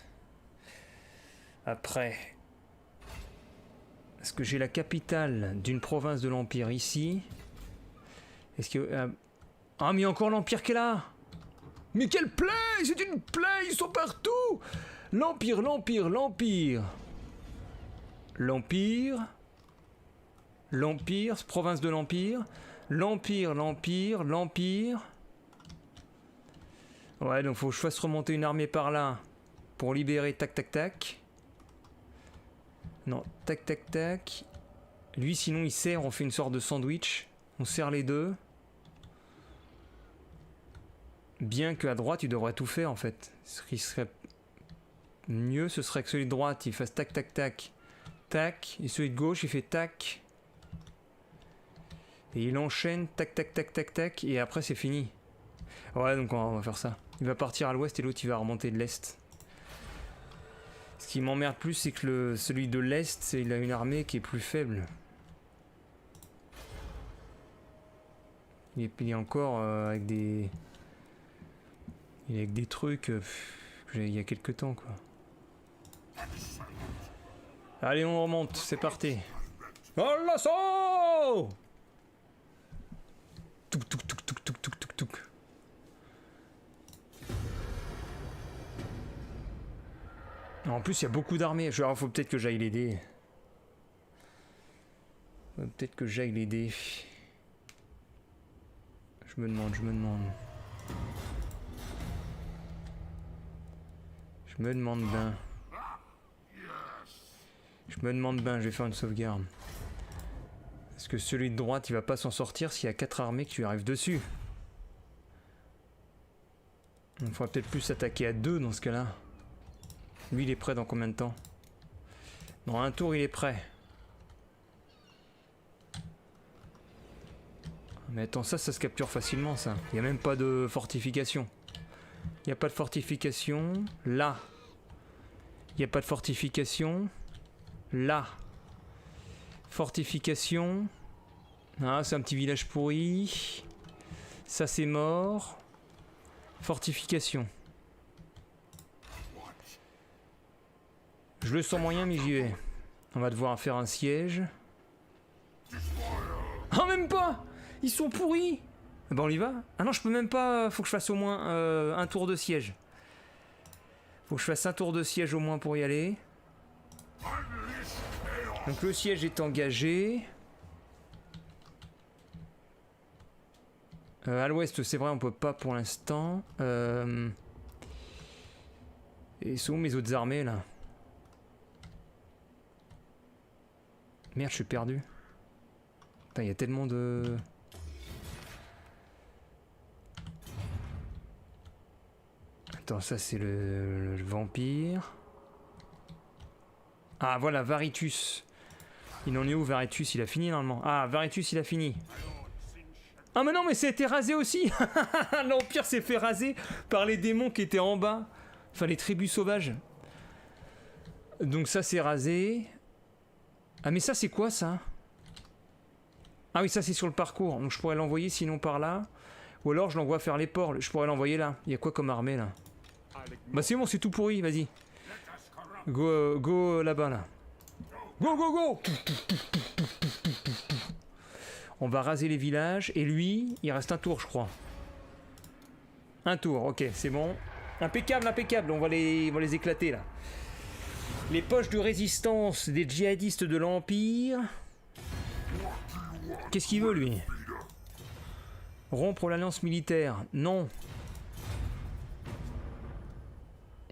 Après. Est-ce que j'ai la capitale d'une province de l'Empire ici? Est-ce que... Ah, mais il y a encore l'Empire qui est là! Mais quelle plaie! C'est une plaie! Ils sont partout! L'Empire, l'Empire, l'Empire! L'Empire... L'Empire, province de l'Empire... L'Empire, l'Empire, l'Empire... Ouais, donc faut que je fasse remonter une armée par là... Pour libérer... Tac, tac, tac... Non, tac, tac, tac... Lui, sinon, il sert, on fait une sorte de sandwich... On serre les deux... Bien qu'à droite, il devrait tout faire en fait. Ce qui serait mieux, ce serait que celui de droite, il fasse tac, tac, tac, tac. Et celui de gauche, il fait tac. Et il enchaîne tac, tac, tac, tac, tac. Et après, c'est fini. Ouais, donc on va faire ça. Il va partir à l'ouest et l'autre, il va remonter de l'est. Ce qui m'emmerde plus, c'est que celui de l'est, il a une armée qui est plus faible. Il est encore avec des... Il est avec des trucs il y a quelques temps quoi. Allez on remonte, c'est parti. Oh l'assaut! Touk touk touk touk touk touk touk touk. En plus il y a beaucoup d'armées. Il faut peut-être que j'aille l'aider. Peut-être que j'aille l'aider. Je me demande, je me demande. Je me demande bien. Je me demande bien, je vais faire une sauvegarde. Est-ce que celui de droite, il va pas s'en sortir s'il y a 4 armées qui lui arrivent dessus? Il faudrait peut-être plus s'attaquer à 2 dans ce cas-là. Lui, il est prêt dans combien de temps? Dans un tour, il est prêt. Mais attends, ça se capture facilement, ça. Il n'y a même pas de fortification. Il n'y a pas de fortification. Là. Il n'y a pas de fortification. Là. Fortification. Ah, c'est un petit village pourri. Ça, c'est mort. Fortification. Je le sens moyen, mais j'y vais. On va devoir faire un siège. Ah, même pas! Ils sont pourris! Ben on y va. Ah non, je peux même pas. Faut que je fasse au moins un tour de siège. Faut que je fasse un tour de siège au moins pour y aller. Donc le siège est engagé. À l'ouest, c'est vrai, on peut pas pour l'instant. Et sont où mes autres armées là? Merde, je suis perdu. Putain, il y a tellement de... Attends, ça c'est le vampire. Ah voilà, Varitus. Il en est où Varitus? Il a fini normalement. Ah, Varitus il a fini. Ah mais non, mais ça a été rasé aussi. L'Empire s'est fait raser par les démons qui étaient en bas. Enfin les tribus sauvages. Donc ça c'est rasé. Ah mais ça c'est quoi ça? Ah oui, ça c'est sur le parcours. Donc je pourrais l'envoyer sinon par là. Ou alors je l'envoie faire les ports. Je pourrais l'envoyer là. Il y a quoi comme armée là? Bah c'est bon, c'est tout pourri, vas-y. Go là-bas là. Go go go. On va raser les villages. Et lui, il reste un tour je crois. Un tour, ok, c'est bon. Impeccable, impeccable, on va les éclater là. Les poches de résistance des djihadistes de l'Empire. Qu'est-ce qu'il veut lui? Rompre l'alliance militaire, non.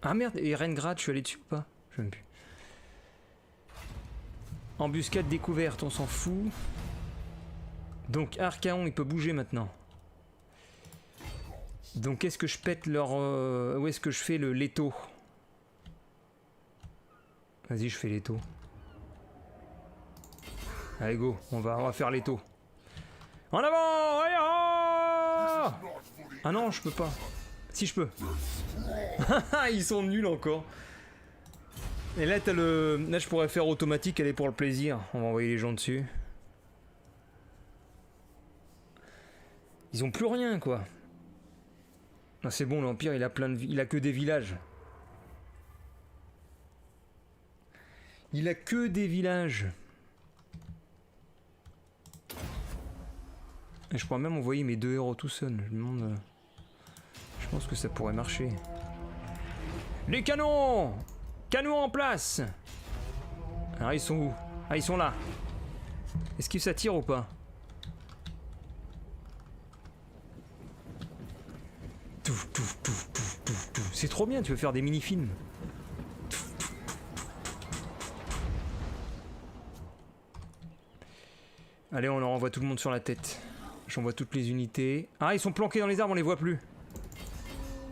Ah merde, et Rengrad, je suis allé dessus ou pas? Je sais même plus. Embuscade découverte, on s'en fout. Donc Archaon, il peut bouger maintenant. Donc est-ce que je pète leur... où est-ce que je fais le Leto? Vas-y, je fais Leto. Allez go, on va faire Leto. En avant! Allez, oh! Ah non, je peux pas. Si je peux. Ils sont nuls encore. Et là t'as le... Là je pourrais faire automatique, aller pour le plaisir. On va envoyer les gens dessus. Ils ont plus rien quoi. Ah, c'est bon, l'Empire il a plein de... Il a que des villages. Il a que des villages. Et je pourrais même envoyer mes 2 héros tout seul. Je me demande... Je pense que ça pourrait marcher. Les canons! Canons en place! Alors ils sont où? Ah ils sont là. Est-ce que ça tire ou pas? C'est trop bien, tu veux faire des mini-films. Allez, on leur envoie tout le monde sur la tête. J'envoie toutes les unités. Ah, ils sont planqués dans les arbres, on les voit plus.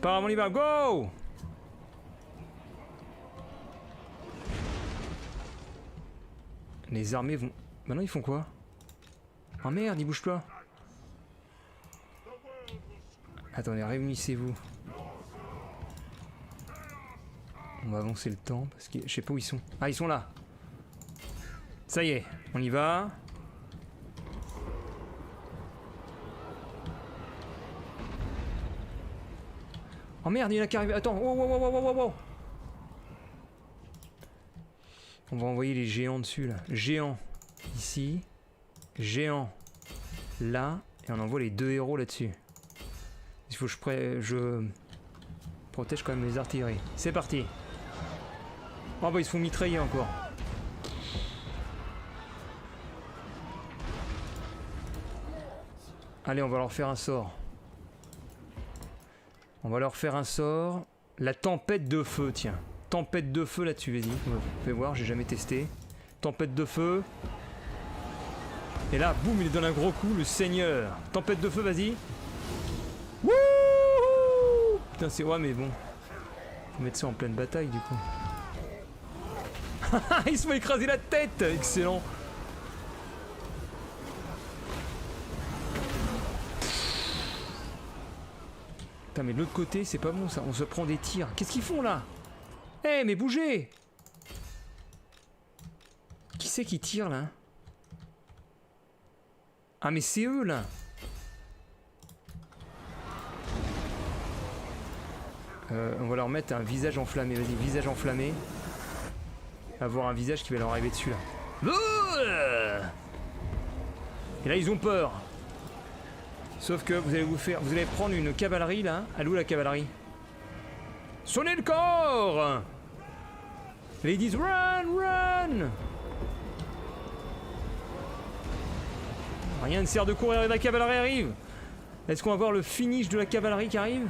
Par on y va, go! Les armées vont... Maintenant, ils font quoi? Oh merde, ils bougent pas. Attendez, réunissez-vous. On va avancer le temps parce que je sais pas où ils sont. Ah, ils sont là. Ça y est, on y va. Oh merde, il y en a qui arrivent. Attends, wow. On va envoyer les géants dessus là. Géant ici. Géant là. Et on envoie les 2 héros là-dessus. Il faut que je protège quand même les artilleries. C'est parti. Oh bah ils se font mitrailler encore. Allez, on va leur faire un sort. On va leur faire un sort. La tempête de feu, tiens. Tempête de feu là-dessus, vas-y. Fais voir, j'ai jamais testé. Tempête de feu. Et là, boum, il donne un gros coup, le seigneur. Tempête de feu, vas-y. Wouhou! Putain, c'est... Ouais, mais bon. Faut mettre ça en pleine bataille, du coup. Ils se font écraser la tête! Excellent. Putain, mais de l'autre côté, c'est pas bon, ça. On se prend des tirs. Qu'est-ce qu'ils font, là? Eh, mais bougez! Qui c'est qui tire, là? Ah, mais c'est eux, là! On va leur mettre un visage enflammé. Vas-y, visage enflammé. Avoir un visage qui va leur arriver dessus là. Et là ils ont peur. Sauf que vous allez prendre une cavalerie là. Elle est où la cavalerie? Sonnez le corps! Et ils disent run! Rien ne sert de courir et la cavalerie arrive. Est-ce qu'on va voir le finish de la cavalerie qui arrive?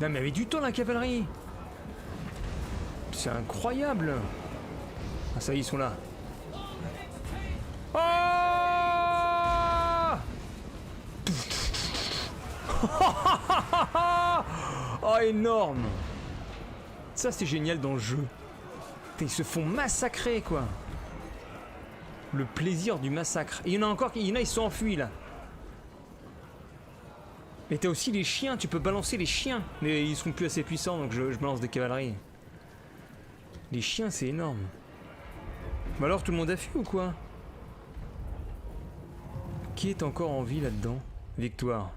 Non mais il y avait du temps la cavalerie. C'est incroyable. Ah ça y est, ils sont là. Oh, oh énorme. Ça c'est génial dans le jeu. Ils se font massacrer quoi. Le plaisir du massacre. Et il y en a encore, ils sont enfuis là. Mais t'as aussi les chiens, tu peux balancer les chiens. Mais ils seront plus assez puissants donc je balance des cavaleries. Les chiens c'est énorme. Bah alors tout le monde a fui ou quoi? Qui est encore en vie là-dedans? Victoire.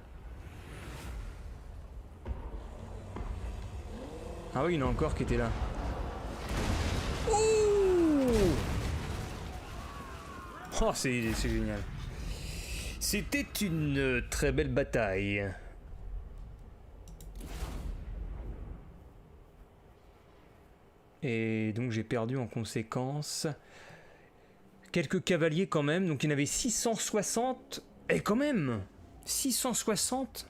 Ah oui, il y en a encore qui étaient là. Oh, c'est génial. C'était une très belle bataille. Et donc j'ai perdu en conséquence. Quelques cavaliers quand même. Donc il y en avait 660. Et quand même 660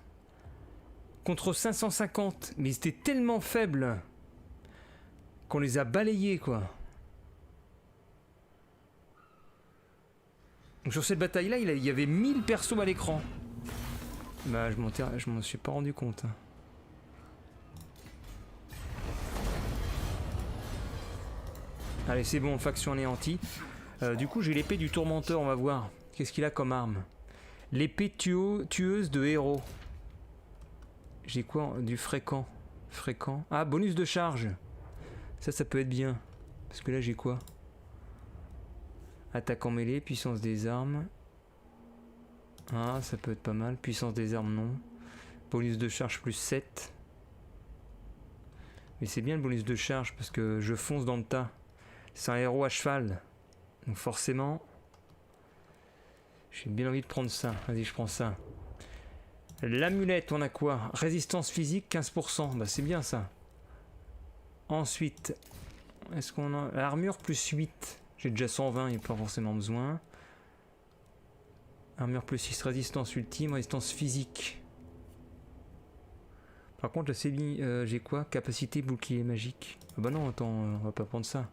contre 550. Mais c'était tellement faible qu'on les a balayés quoi. Donc sur cette bataille là il y avait 1000 persos à l'écran. Bah je m'en suis pas rendu compte. Allez c'est bon, faction anéantie. Du coup j'ai l'épée du tourmenteur, on va voir. Qu'est-ce qu'il a comme arme? L'épée tueuse de héros. J'ai quoi? Du fréquent. Fréquent. Ah, bonus de charge. Ça peut être bien. Parce que là j'ai quoi? Attaque en mêlée, puissance des armes. Ah, ça peut être pas mal. Puissance des armes, non. Bonus de charge plus 7. Mais c'est bien le bonus de charge parce que je fonce dans le tas. C'est un héros à cheval. Donc forcément... J'ai bien envie de prendre ça. Vas-y, je prends ça. L'amulette, on a quoi? Résistance physique, 15%. Bah c'est bien ça. Ensuite, est-ce qu'on a... Armure plus 8. J'ai déjà 120, il n'y a pas forcément besoin. Armure plus 6, résistance ultime, résistance physique. Par contre, là, j'ai quoi? Capacité bouclier magique. Ah bah non, attends, on va pas prendre ça.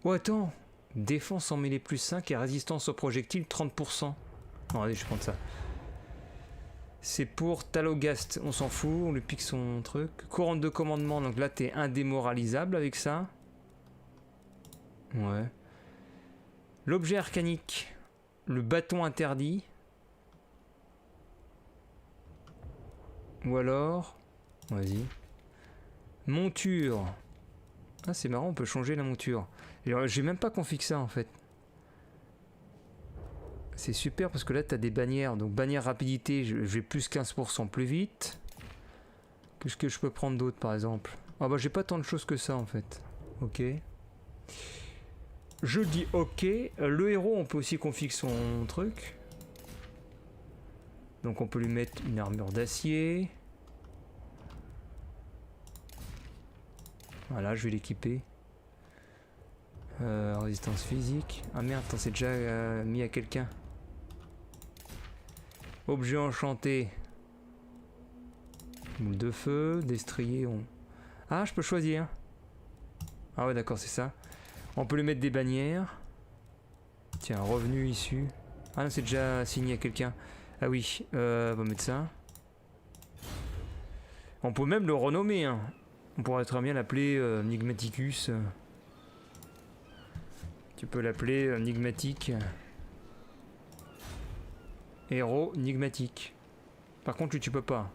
Oh, attends! Défense en mêlée plus 5 et résistance aux projectiles 30%. Non, allez, je vais prendre ça. C'est pour Talogast, on s'en fout, on lui pique son truc. Couronne de commandement, donc là, t'es indémoralisable avec ça. Ouais. L'objet arcanique. Le bâton interdit. Ou alors... Vas-y. Monture. Ah, c'est marrant, on peut changer la monture. J'ai même pas config ça, en fait. C'est super, parce que là, t'as des bannières. Donc, bannière rapidité, je vais plus 15% plus vite. Qu'est-ce que je peux prendre d'autre, par exemple? Ah bah, j'ai pas tant de choses que ça, en fait. Ok. Je dis ok. Le héros, on peut aussi config son truc. Donc on peut lui mettre une armure d'acier. Voilà, je vais l'équiper. Résistance physique. Ah merde, c'est déjà mis à quelqu'un. Objet enchanté. Boule de feu, destrier. Ah, je peux choisir. Ah ouais, d'accord, c'est ça. On peut lui mettre des bannières. Tiens, revenu issu. Ah non, c'est déjà assigné à quelqu'un. Ah oui, on va mettre ça. On peut même le renommer. Hein. On pourrait très bien l'appeler Nigmaticus. Tu peux l'appeler Nigmatic. Héros Nigmatic. Par contre, lui, tu peux pas.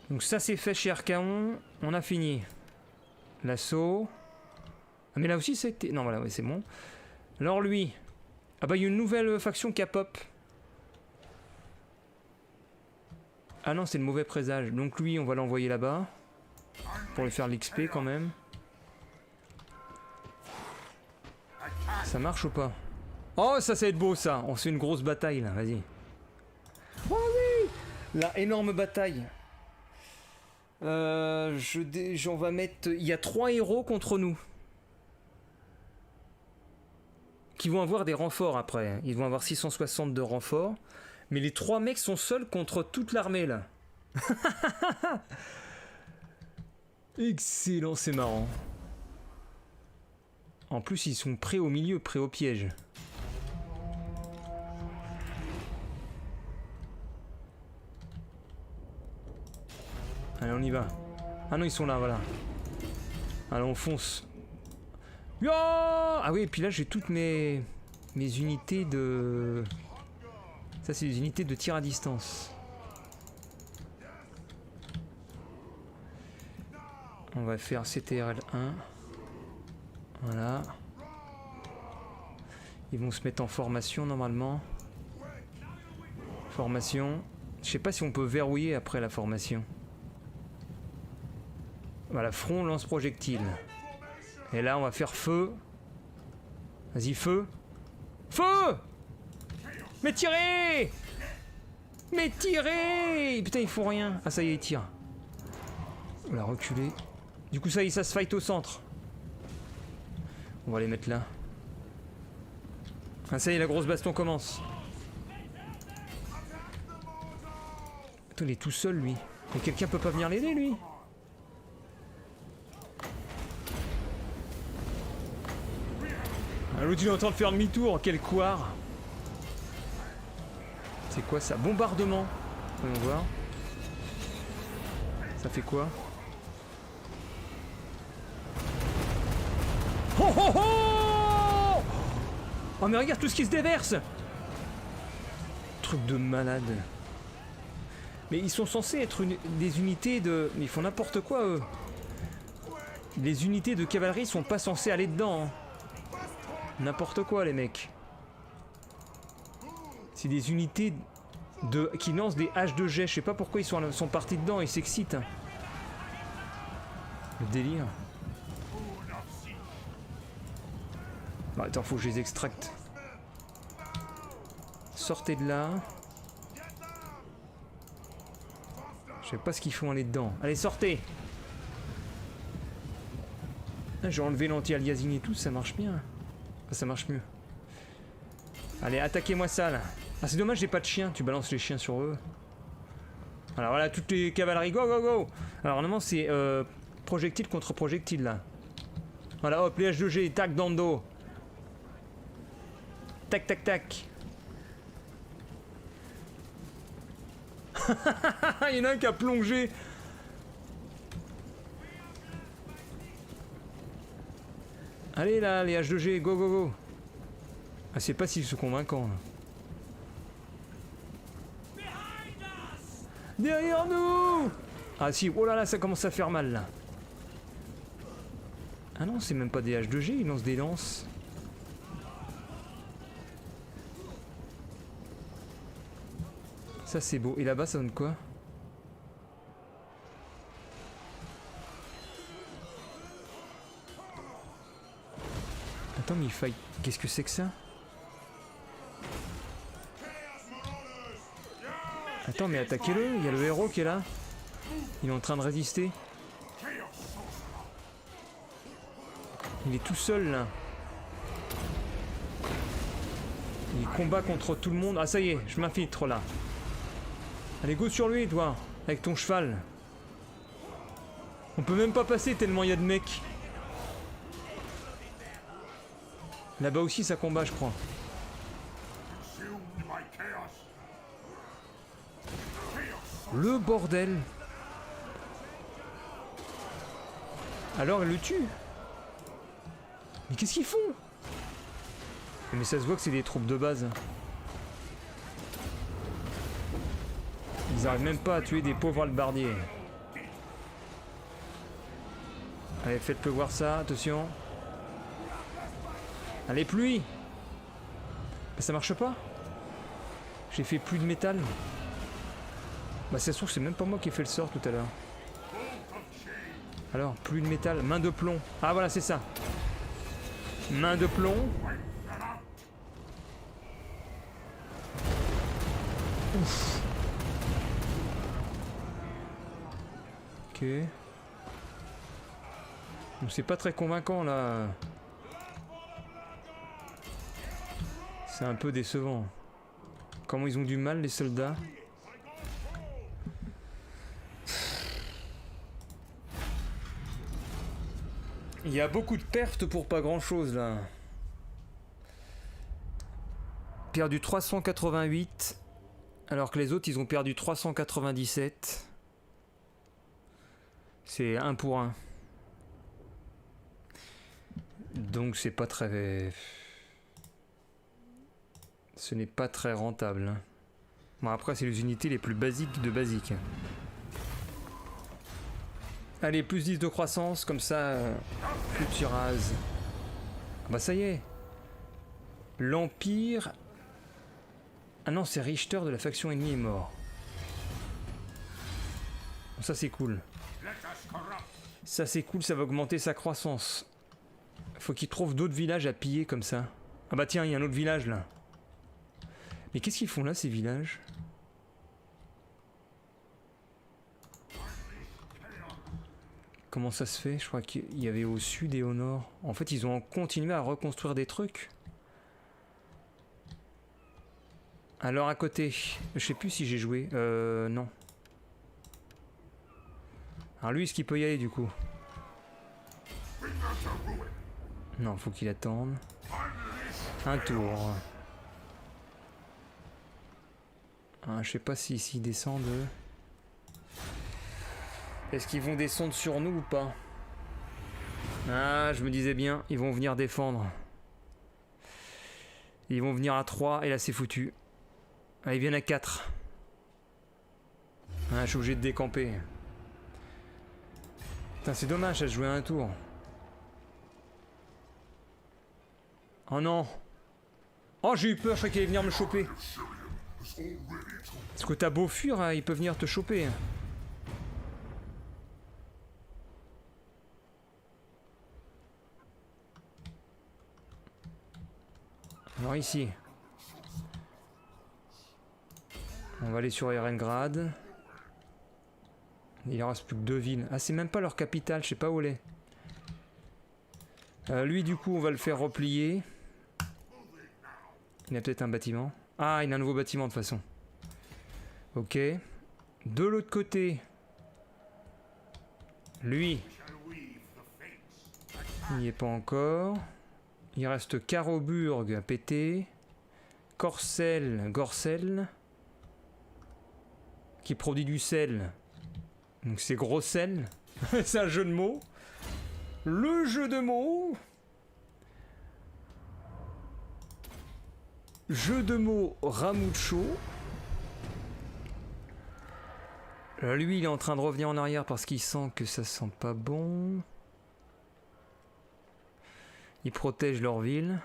Donc ça, c'est fait chez Archaon. On a fini. L'assaut. Ah, mais là aussi, c'était... Non, voilà, ouais, c'est bon. Alors lui... Ah bah, il y a une nouvelle faction qui a pop. Ah non, c'est le mauvais présage. Donc lui, on va l'envoyer là-bas. Pour lui faire l'XP quand même. Ça marche ou pas? Oh, ça va être beau, ça. On se fait une grosse bataille, là. Vas-y. Oh oui! La énorme bataille. J'en vais mettre... Il y a 3 héros contre nous. Qui vont avoir des renforts après. Ils vont avoir 660 de renforts. Mais les 3 mecs sont seuls contre toute l'armée, là. Excellent, c'est marrant. En plus, ils sont prêts au milieu, prêts au piège. Allez, on y va. Ah non, ils sont là, voilà. Allez, on fonce. Yo! Ah oui, et puis là, j'ai toutes mes unités de... Ça, c'est des unités de tir à distance. On va faire CTRL 1. Voilà. Ils vont se mettre en formation normalement. Formation. Je sais pas si on peut verrouiller après la formation. Voilà, front, lance projectile. Et là, on va faire feu. Vas-y, feu. Feu! Mais tirez! Mais tirez! Putain, ils font rien. Ah, ça y est, ils tirent. On va reculer. Du coup, ça y est, ça se fight au centre. On va les mettre là. Ah, ça y est, la grosse baston commence. Attends, il est tout seul, lui. Mais quelqu'un peut pas venir l'aider, lui? Ah, l'autre, il est en train de faire demi-tour. Quel couard. C'est quoi ça? Bombardement. Voyons voir. Ça fait quoi? Oh oh oh! Oh mais regarde tout ce qui se déverse! Truc de malade. Mais ils sont censés être des unités de... Mais ils font n'importe quoi eux. Les unités de cavalerie sont pas censées aller dedans. Hein. N'importe quoi les mecs. C'est des unités qui lancent des haches de jet. Je sais pas pourquoi ils sont partis dedans, ils s'excitent. Hein. Le délire. Bon, attends, faut que je les extracte. Sortez de là. Je sais pas ce qu'ils font aller dedans. Allez, sortez! J'ai enlevé l'anti-aliasing et tout, ça marche bien. Ah, ça marche mieux. Allez, attaquez-moi ça là. Ah, c'est dommage, j'ai pas de chiens. Tu balances les chiens sur eux. Alors voilà, toutes les cavaleries, go go go! Alors normalement, c'est projectile contre projectile là. Voilà, hop, les H2G, tac dans le dos. Tac tac tac. Il y en a un qui a plongé. Allez là, les H2G, go go go. Ah, c'est pas si convaincant là. Derrière nous! Ah si, oh là là, ça commence à faire mal là. Ah non, c'est même pas des H2G, ils lancent des lances. Ça c'est beau. Et là-bas ça donne quoi? Attends mais il faille... Qu'est-ce que c'est que ça? Attends mais attaquez-le, il y a le héros qui est là. Il est en train de résister. Il est tout seul là. Il combat contre tout le monde. Ah ça y est, je m'infiltre là. Allez go sur lui toi, avec ton cheval. On peut même pas passer tellement il y a de mecs. Là-bas aussi ça combat je crois. Le bordel. Alors elle le tue. Mais qu'est-ce qu'ils font? Mais ça se voit que c'est des troupes de base. Ils arrivent même pas à tuer des pauvres halbardiers. Allez, faites pleuvoir ça, attention. Allez, pluie. Bah, ça marche pas. J'ai fait plus de métal. Bah ça se trouve c'est même pas moi qui ai fait le sort tout à l'heure. Alors, plus de métal, main de plomb. Ah voilà, c'est ça. Main de plomb. Ouf. Ok. Donc c'est pas très convaincant là. C'est un peu décevant. Comment ils ont du mal les soldats. Il y a beaucoup de pertes pour pas grand chose là. Perdu 388. Alors que les autres ils ont perdu 397. C'est 1 pour 1. Donc c'est pas très... Ce n'est pas très rentable. Hein. Bon après c'est les unités les plus basiques de basiques. Allez, plus 10 de croissance, comme ça, plus tu rases. Bah ça y est. L'Empire... Ah non, c'est Richter de la faction ennemie est mort. Bon, ça c'est cool. Ça c'est cool, ça va augmenter sa croissance. Faut qu'il trouve d'autres villages à piller comme ça. Ah bah tiens, il y a un autre village là. Mais qu'est-ce qu'ils font là ces villages? Comment ça se fait? Je crois qu'il y avait au sud et au nord. En fait, ils ont continué à reconstruire des trucs. Alors à côté, je sais plus si j'ai joué. Non. Alors lui, est-ce qu'il peut y aller du coup? Non, faut qu'il attende. Un tour. Ah, je sais pas s'ils descendent. Est-ce qu'ils vont descendre sur nous ou pas? Ah, je me disais bien, ils vont venir défendre. Ils vont venir à 3 et là c'est foutu. Ah, ils viennent à 4. Ah, je suis obligé de décamper. Putain, c'est dommage, ça se jouait à un tour. Oh non! Oh, j'ai eu peur, je croyais qu'il allait venir me choper. Parce que t'as beau fuir, hein, il peut venir te choper. Alors ici. On va aller sur Erengrad. Il en reste plus que 2 villes. Ah, c'est même pas leur capitale, je sais pas où elle est. Lui, du coup, on va le faire replier. Il a peut-être un bâtiment. Ah, il a un nouveau bâtiment de toute façon. Ok. De l'autre côté. Lui. Il n'y est pas encore. Il reste Caroburg à péter. Gorcel. Qui produit du sel. Donc c'est gros sel. C'est un jeu de mots. Le jeu de mots. Jeu de mots Ramucho. Lui, il est en train de revenir en arrière parce qu'il sent que ça sent pas bon. Ils protègent leur ville.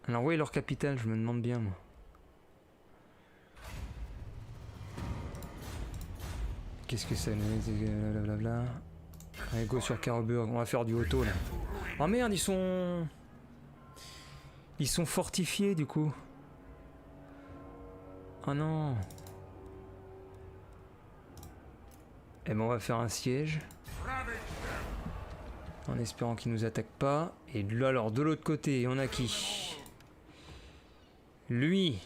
Alors, où est leur capitale? Je me demande bien, moi. Qu'est-ce que c'est? Blablabla. Allez, go sur Caroburg. On va faire du auto, là. Oh merde, ils sont... Ils sont fortifiés, du coup. Oh non. Eh ben, on va faire un siège. En espérant qu'ils nous attaquent pas. Et là, alors, de l'autre côté, on a qui? Lui.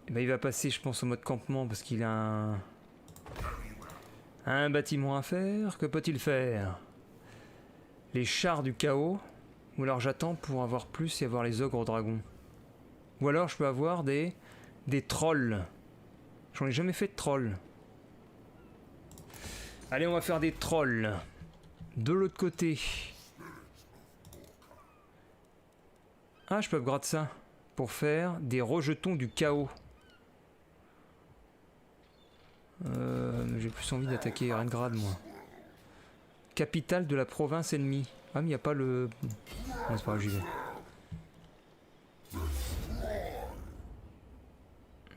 Eh ben, il va passer, je pense, au mode campement parce qu'il a un bâtiment à faire. Que peut-il faire? Les chars du chaos. Ou alors j'attends pour avoir plus et avoir les ogres dragons. Ou alors je peux avoir des trolls. J'en ai jamais fait de trolls. Allez, on va faire des trolls. De l'autre côté. Ah, je peux upgrade ça. Pour faire des rejetons du chaos. J'ai plus envie d'attaquer Erengrad, moi. Capitale de la province ennemie. Ah, mais il n'y a pas le... Non, c'est pas grave, j'y vais.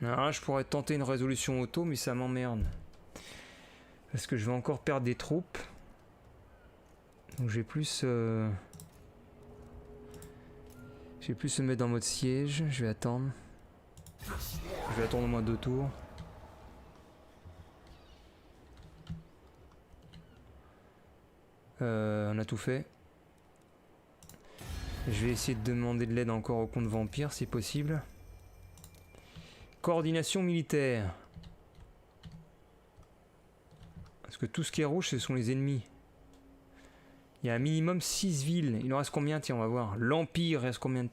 Ah, je pourrais tenter une résolution auto, mais ça m'emmerde. Parce que je vais encore perdre des troupes. Donc j'ai plus... Je vais plus se mettre en mode siège. Je vais attendre. Je vais attendre au moins 2 tours. On a tout fait. Je vais essayer de demander de l'aide encore au comte vampire si possible. Coordination militaire. Parce que tout ce qui est rouge, ce sont les ennemis. Il y a un minimum 6 villes. Il en reste combien? Tiens, on va voir. L'Empire, il reste combien?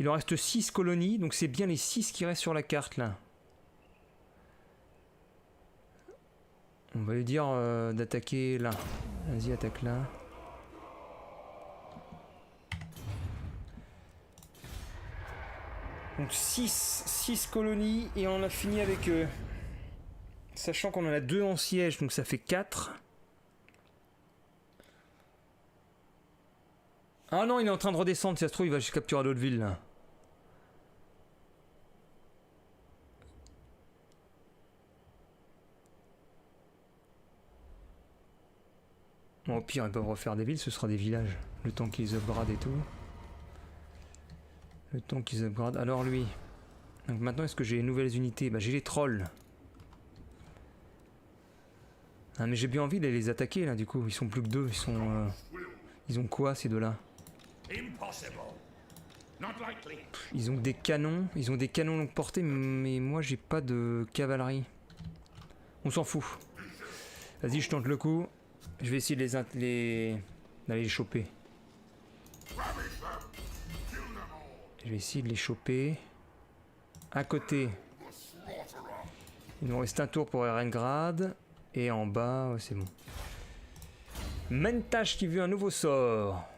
Il en reste 6 colonies, donc c'est bien les 6 qui restent sur la carte là. On va lui dire d'attaquer là. Vas-y, attaque là. Donc 6 colonies et on a fini avec eux. Sachant qu'on en a 2 en siège, donc ça fait 4. Ah non, il est en train de redescendre, si ça se trouve, il va capturer d'autres villes là. Bon, au pire, ils peuvent refaire des villes, ce sera des villages. Le temps qu'ils upgradent et tout. Le temps qu'ils upgradent. Alors lui. Donc maintenant, est-ce que j'ai les nouvelles unités? Bah j'ai les trolls. Ah mais j'ai bien envie d'aller les attaquer là du coup. Ils sont plus que deux. Ils sont... Ils ont quoi ces deux-là? Ils ont des canons. Ils ont des canons longue portée, mais moi j'ai pas de cavalerie. On s'en fout. Vas-y, je tente le coup. Je vais essayer d'aller les choper. Je vais essayer de les choper. À côté. Il nous reste un tour pour Erengrad. Et en bas, c'est bon. Mentash qui veut un nouveau sort.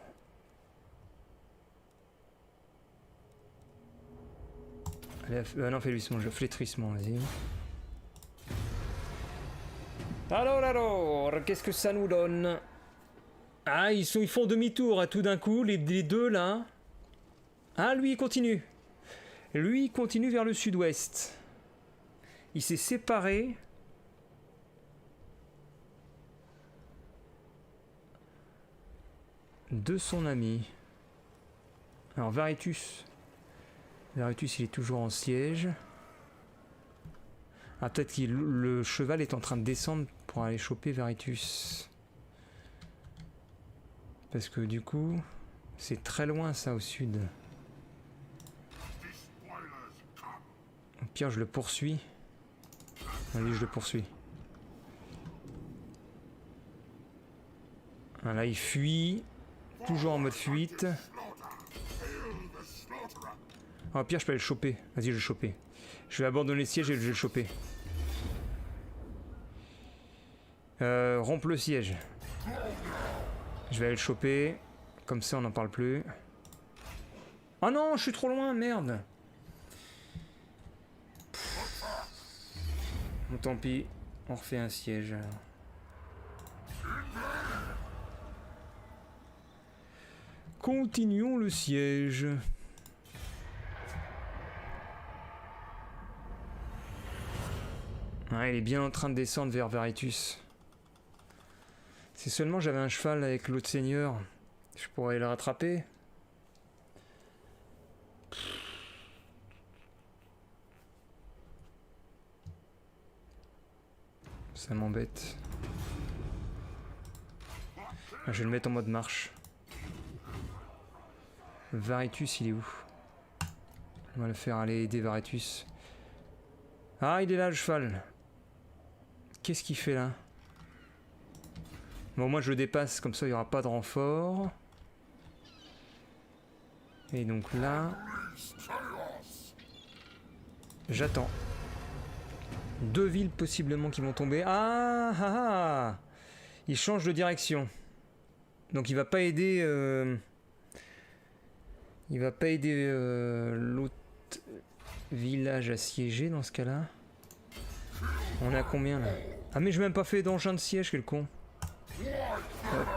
Allez, non, flétrissement, vas-y. Alors, qu'est-ce que ça nous donne? Ah, ils font demi-tour, tout d'un coup, les deux là. Ah, lui, il continue. Lui, il continue vers le sud-ouest. Il s'est séparé. De son ami. Alors, Varitus. Varitus, il est toujours en siège. Ah, peut-être que le cheval est en train de descendre pour aller choper Varitus. Parce que du coup, c'est très loin ça au sud. Au pire, je le poursuis. Allez, je le poursuis. Ah, là, il fuit. Toujours en mode fuite. Ah, au pire, je peux aller le choper. Vas-y, je vais le choper. Je vais abandonner le siège et je vais le choper. Rompre le siège. Je vais aller le choper. Comme ça, on n'en parle plus. Oh non, je suis trop loin, merde. Bon, tant pis. On refait un siège. Continuons le siège. Ouais, il est bien en train de descendre vers Varitus. Si seulement j'avais un cheval avec l'autre seigneur, je pourrais le rattraper. Ça m'embête. Ah, je vais le mettre en mode marche. Varitus, il est où? On va le faire aller aider Varitus. Ah, il est là, le cheval. Qu'est-ce qu'il fait là? Bon, moi je le dépasse, comme ça il n'y aura pas de renfort. Et donc là... J'attends. Deux villes possiblement qui vont tomber. Ah ah ah! Il change de direction. Donc il va pas aider... Il va pas aider l'autre village assiégé dans ce cas-là. On est à combien là? Ah mais j'ai même pas fait d'engin de siège, quel con. Hop.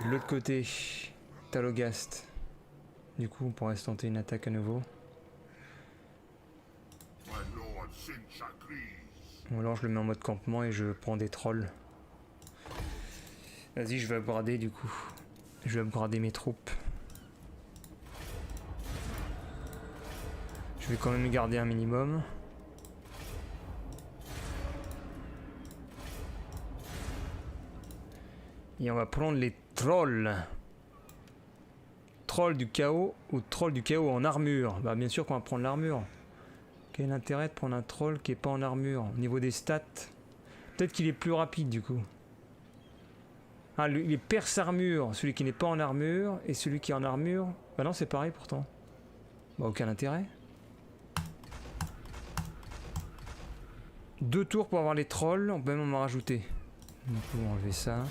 De l'autre côté, Talogast. Du coup, on pourrait se tenter une attaque à nouveau. Ou alors je le mets en mode campement et je prends des trolls. Vas-y, je vais upgrader du coup. Je vais upgrader mes troupes. Je vais quand même garder un minimum. Et on va prendre les trolls. Troll du chaos ou troll du chaos en armure? Bah bien sûr qu'on va prendre l'armure. Quel est l'intérêt de prendre un troll qui est pas en armure? Au niveau des stats, peut-être qu'il est plus rapide du coup. Ah, il est perce armure, celui qui n'est pas en armure, et celui qui est en armure... Bah non, c'est pareil pourtant. Bah aucun intérêt. 2 tours pour avoir les trolls, on peut même en rajouter. Donc on va enlever ça.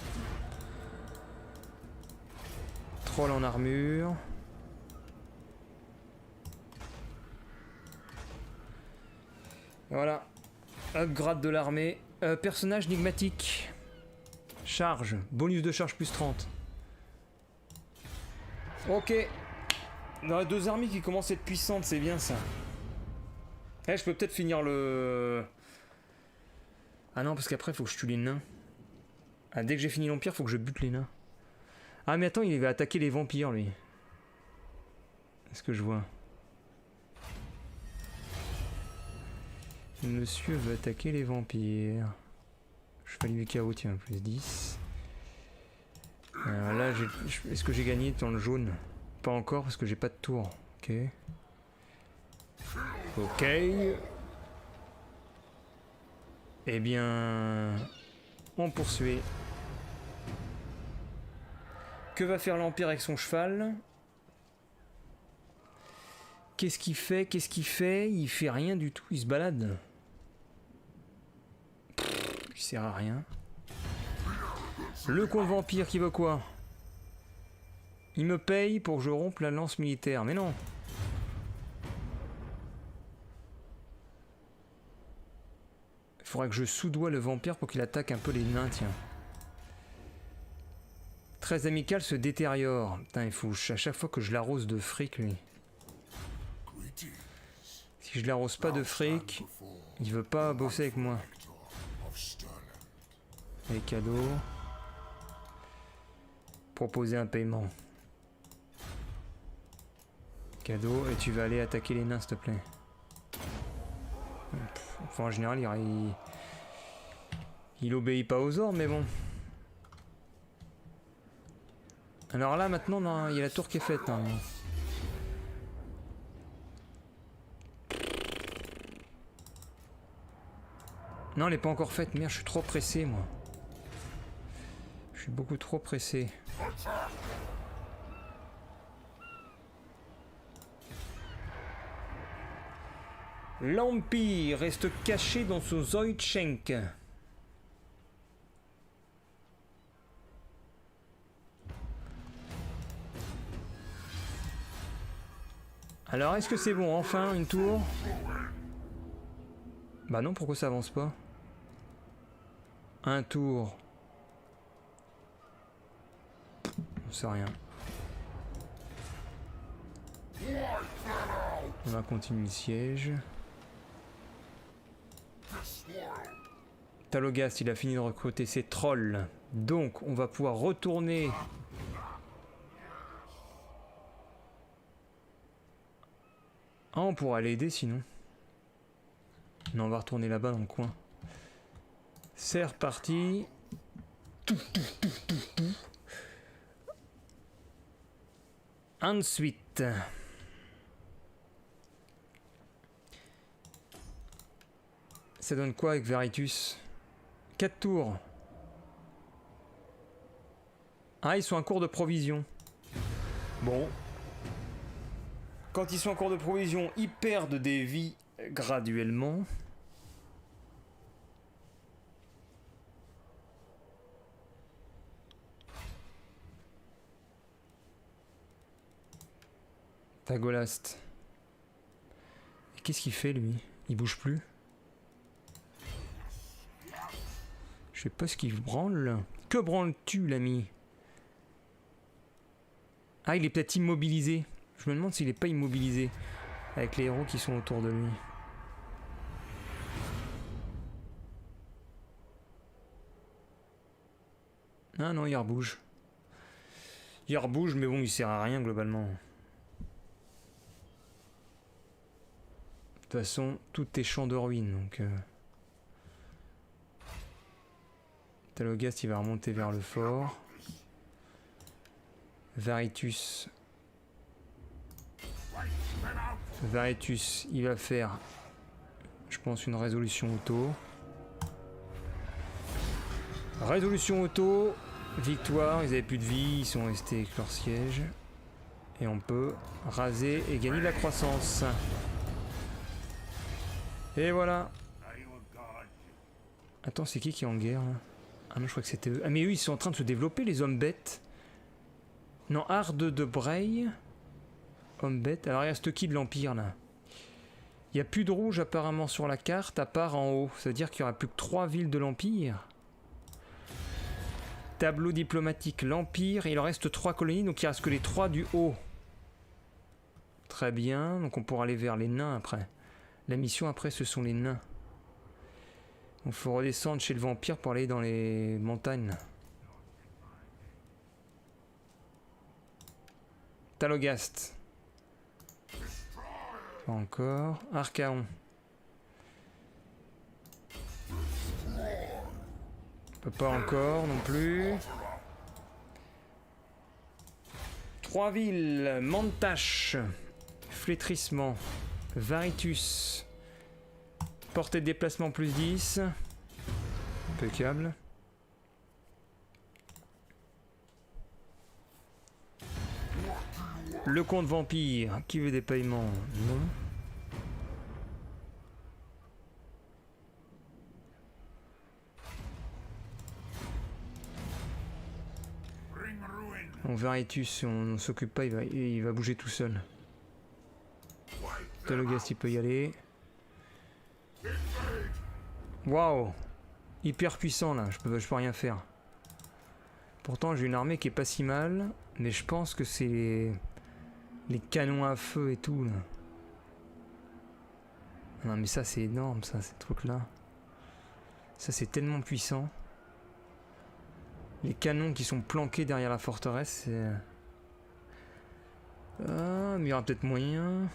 Troll en armure. Voilà. Upgrade de l'armée. Personnage énigmatique. Charge. Bonus de charge plus 30. Ok. On a 2 armées qui commencent à être puissantes, c'est bien ça. Eh, je peux peut-être finir le... Ah non, parce qu'après, faut que je tue les nains. Ah, dès que j'ai fini l'Empire, faut que je bute les nains. Ah, mais attends, il va attaquer les vampires, lui. Est-ce que je vois? Monsieur veut attaquer les vampires. Chevalier du chaos, tiens, plus 10. Alors là, est-ce que j'ai gagné dans le jaune? Pas encore, parce que j'ai pas de tour. Ok. Ok. Eh bien... On poursuit. Que va faire l'Empire avec son cheval? Qu'est-ce qu'il fait? Qu'est-ce qu'il fait? Il fait rien du tout, il se balade. Il sert à rien. Le comte vampire qui veut quoi? Il me paye pour que je rompe la lance militaire. Mais non. Il faudrait que je soudoie le vampire pour qu'il attaque un peu les nains, tiens. Très amical se détériore. Putain, il faut à chaque fois que je l'arrose de fric, lui. Si je l'arrose pas de fric, il veut pas bosser avec moi. Les cadeaux. Proposer un paiement. Cadeau, et tu vas aller attaquer les nains, s'il te plaît. Enfin, en général, il obéit pas aux ordres, mais bon. Alors là, maintenant, non, il y a la tour qui est faite. Hein. Non, elle n'est pas encore faite. Merde, je suis trop pressé, moi. Je suis beaucoup trop pressé. L'Empire reste caché dans son Zoitchenk. Alors, est-ce que c'est bon? Enfin, une tour? Bah non, pourquoi ça avance pas? Un tour. On sait rien. On va continuer le siège. Talogast, il a fini de recruter ses trolls. Donc, on va pouvoir retourner... Ah, on pourra l'aider sinon. Non, on va retourner là-bas dans le coin. C'est reparti. Ensuite... Ça donne quoi avec Veritus? 4 tours. Ah, ils sont en cours de provision. Bon. Quand ils sont en cours de provision, ils perdent des vies graduellement. Tagolast. Qu'est-ce qu'il fait lui? Il bouge plus? Je sais pas ce qu'il branle. Que branles-tu, l'ami? Ah, il est peut-être immobilisé. Je me demande s'il est pas immobilisé. Avec les héros qui sont autour de lui. Ah non, il rebouge. Il rebouge, mais bon, il sert à rien globalement. De toute façon, tout est champ de ruines, donc... Talogast, il va remonter vers le fort. Veritus, il va faire, je pense, une résolution auto. Résolution auto, victoire, ils avaient plus de vie, ils sont restés avec leur siège. Et on peut raser et gagner de la croissance. Et voilà. Attends, c'est qui est en guerre là? Ah non, je crois que c'était eux. Ah mais eux, ils sont en train de se développer, les hommes bêtes. Non, Arde de Bray. Homme bête. Alors il reste qui de l'Empire là? Il n'y a plus de rouge apparemment sur la carte, à part en haut. Ça veut dire qu'il n'y aura plus que 3 villes de l'Empire. Tableau diplomatique, l'Empire. Il en reste 3 colonies, donc il reste que les 3 du haut. Très bien, donc on pourra aller vers les nains après. La mission après, ce sont les nains. Il faut redescendre chez le vampire pour aller dans les montagnes. Talogast. Pas encore. Archaon. Pas encore non plus. 3 villes. Mantache. Flétrissement. Varitus. Portée de déplacement plus 10. Impeccable. Le comte vampire. Qui veut des paiements? Non. On Varitus, si on s'occupe pas, il va bouger tout seul. Talogast, il peut y aller. Waouh! Hyper puissant là, je peux rien faire. Pourtant j'ai une armée qui est pas si mal, mais je pense que c'est les canons à feu et tout là. Non mais ça c'est énorme ça, ces trucs là. Ça c'est tellement puissant. Les canons qui sont planqués derrière la forteresse, c'est... Ah, mais il y aura peut-être moyen...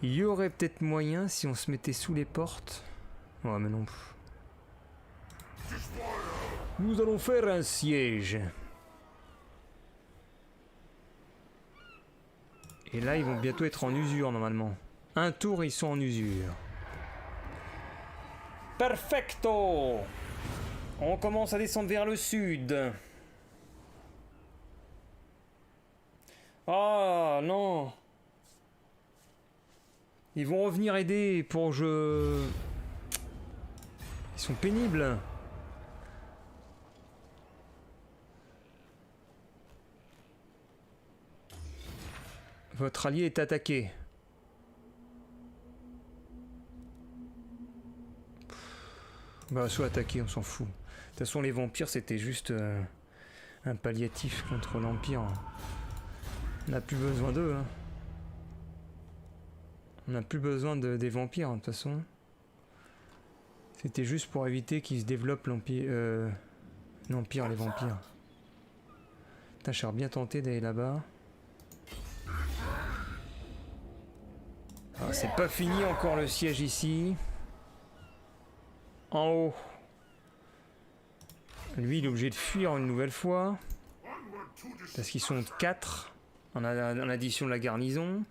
Il y aurait peut-être moyen si on se mettait sous les portes. Ouais mais non. Nous allons faire un siège. Et là ils vont bientôt être en usure normalement. Un tour ils sont en usure. Perfecto! On commence à descendre vers le sud. Ah non! Ils vont revenir aider pour je... Ils sont pénibles. Votre allié est attaqué. Bah soit attaqué, on s'en fout. De toute façon les vampires c'était juste un palliatif contre l'Empire. On n'a plus besoin d'eux. Hein. On n'a plus besoin des vampires de toute façon. C'était juste pour éviter qu'ils se développent l'Empire, les vampires. Putain, je serais bien tenté d'aller là-bas. Ah, c'est pas fini encore le siège ici. En haut. Lui, il est obligé de fuir une nouvelle fois. Parce qu'ils sont 4 en addition de la garnison.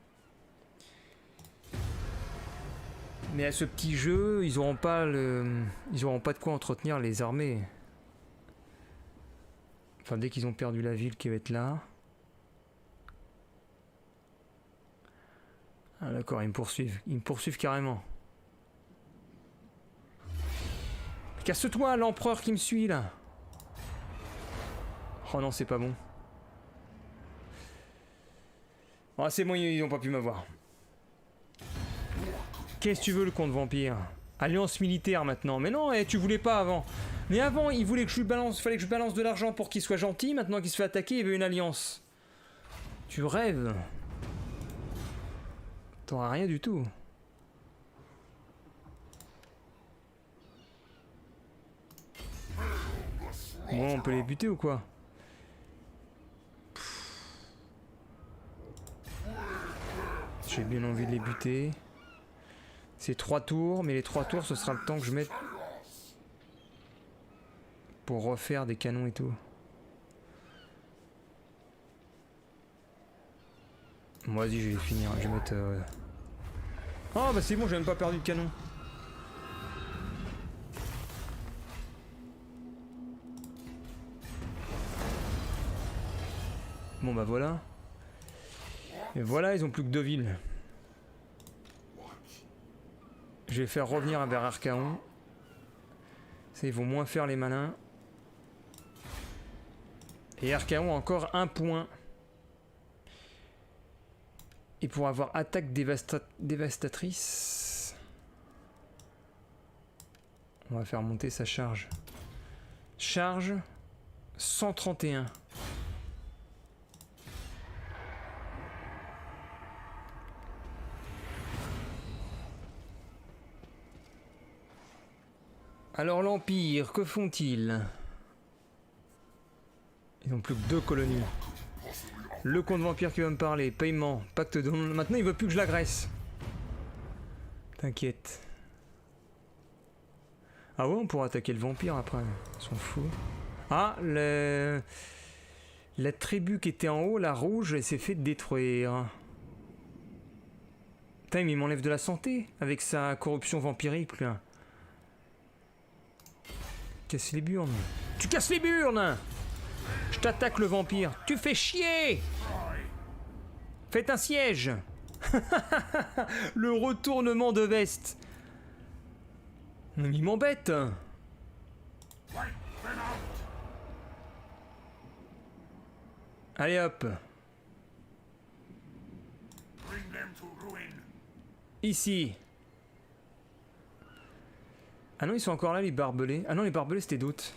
Mais à ce petit jeu, ils auront pas de quoi entretenir les armées. Enfin, dès qu'ils ont perdu la ville qui va être là. Ah d'accord, ils me poursuivent. Ils me poursuivent carrément. Casse-toi, l'empereur qui me suit là. Oh non, c'est pas bon. Oh, c'est bon, ils n'ont pas pu m'avoir. Qu'est-ce que tu veux, le comte vampire? Alliance militaire maintenant. Mais non, tu voulais pas avant. Mais avant, il voulait que je lui balance, fallait que je balance de l'argent pour qu'il soit gentil. Maintenant qu'il se fait attaquer, il veut une alliance. Tu rêves. T'auras rien du tout. Bon, on peut les buter ou quoi? J'ai bien envie de les buter. C'est 3 tours, mais les 3 tours, ce sera le temps que je mette pour refaire des canons et tout. Moi, vas-y, je vais finir. Je vais mettre... Ah, bah c'est bon, j'ai même pas perdu de canon. Bon, bah voilà. Et voilà, ils ont plus que 2 villes. Je vais faire revenir vers Archaon. Ça, ils vont moins faire les malins. Et Archaon a encore 1 point. Et pour avoir attaque dévastatrice, on va faire monter sa charge Charge 131. Alors l'Empire, que font-ils? Ils n'ont plus que 2 colonies. Le comte vampire qui va me parler. Paiement. Pacte de... Maintenant il veut plus que je l'agresse. T'inquiète. Ah ouais, on pourra attaquer le vampire après. Ils sont fous. Ah, la tribu qui était en haut, la rouge, elle s'est fait détruire. Putain, mais il m'enlève de la santé avec sa corruption vampirique. Là. Casse les burnes. Tu casses les burnes! Je t'attaque le vampire. Tu fais chier! Faites un siège! Le retournement de veste. Il m'embête. Allez hop. Ici. Ah non, ils sont encore là les barbelés. Ah non, les barbelés c'était d'autres.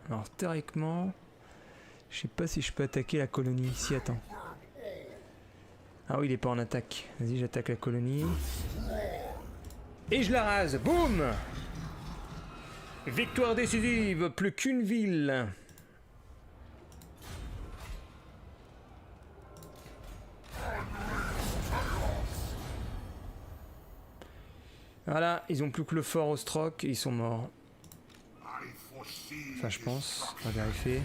Alors théoriquement, je sais pas si je peux attaquer la colonie. Si, attends. Ah oui, il est pas en attaque. Vas-y, j'attaque la colonie. Et je la rase. Boum! Victoire décisive. Plus qu'une ville. Voilà, ils ont plus que le fort Ostroc et ils sont morts. Enfin, je pense. On va vérifier.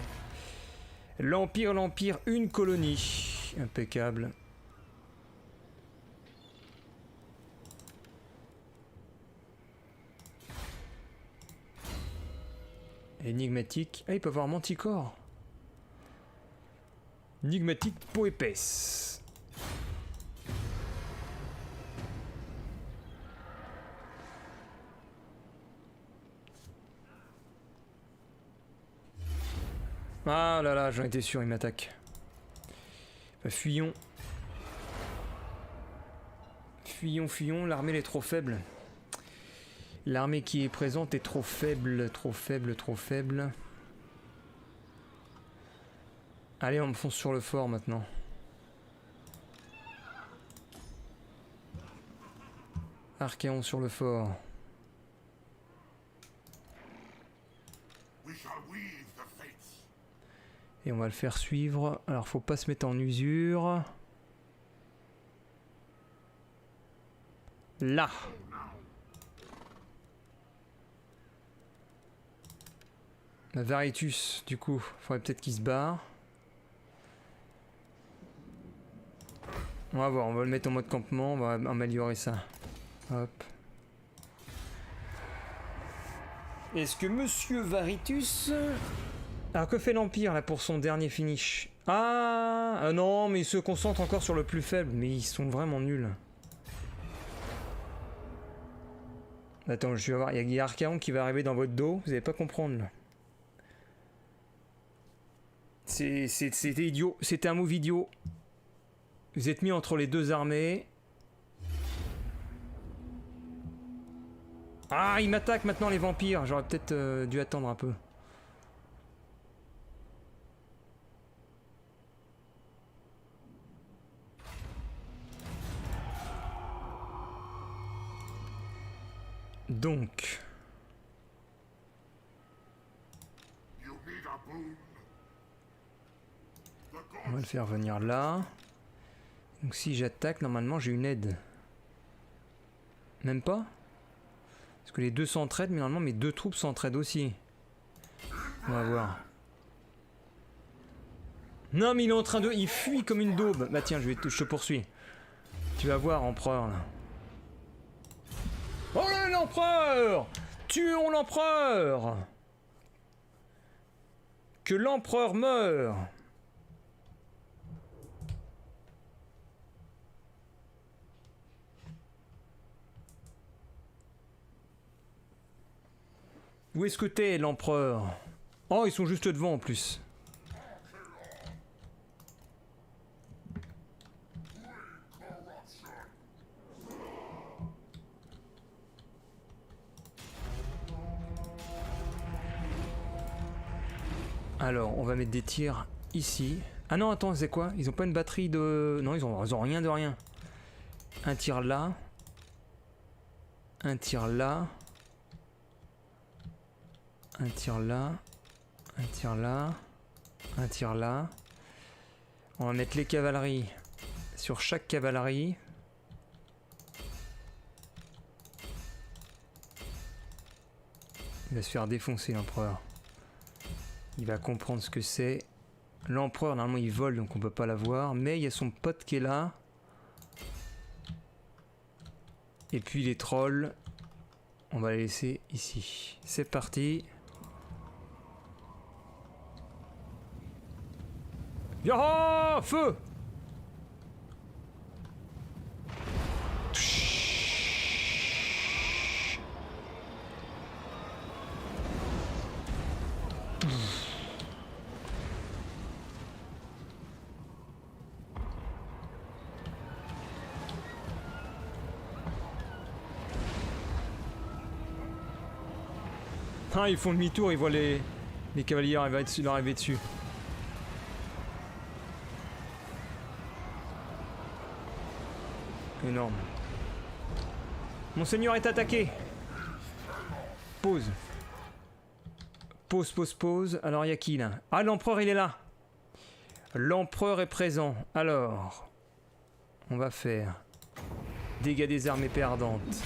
L'Empire, une colonie. Impeccable. Énigmatique. Ah, il peut avoir Manticore. Énigmatique, peau épaisse. Ah là là, j'en étais sûr, il m'attaque. Bah, fuyons. Fuyons, fuyons, l'armée est trop faible. L'armée qui est présente est trop faible, trop faible, trop faible. Allez, on me fonce sur le fort maintenant. Archéon sur le fort. Et on va le faire suivre. Alors, faut pas se mettre en usure. Là. La Varitus, du coup, faudrait peut-être qu'il se barre. On va voir, on va le mettre en mode campement, on va améliorer ça. Hop. Est-ce que Monsieur Varitus... Alors que fait l'Empire là pour son dernier finish? Ah non, mais il se concentre encore sur le plus faible, mais ils sont vraiment nuls. Attends, je vais voir, il y a Archaon qui va arriver dans votre dos, vous allez pas comprendre là. C'était idiot, c'était un move idiot. Vous êtes mis entre les deux armées. Ah, ils m'attaquent maintenant les vampires, j'aurais peut-être dû attendre un peu. Donc... On va le faire venir là. Donc si j'attaque, normalement j'ai une aide. Même pas? Parce que les deux s'entraident, mais normalement mes deux troupes s'entraident aussi. On va voir. Non mais il est en train de... Il fuit comme une daube. Bah tiens, je te poursuis. Tu vas voir, empereur là. Oh là, l'empereur! Tuons l'empereur! Que l'empereur meure! Où est-ce que t'es, l'empereur? Oh, ils sont juste devant en plus. Alors, on va mettre des tirs ici. Ah non, attends, c'est quoi? Ils ont pas une batterie de... Non, ils ont rien de rien. Un tir là. Un tir là. Un tir là. Un tir là. Un tir là. On va mettre les cavaleries sur chaque cavalerie. Il va se faire défoncer l'empereur. Il va comprendre ce que c'est. L'empereur, normalement, il vole, donc on peut pas l'avoir. Mais il y a son pote qui est là. Et puis les trolls, on va les laisser ici. C'est parti. Yaha! Feu! Ah, ils font demi-tour, ils voient les cavaliers arriver dessus. Énorme. Monseigneur est attaqué. Pause. Pause. Alors, il y a qui, là? Ah, l'empereur, il est là. L'empereur est présent. Alors, on va faire dégâts des armées perdantes.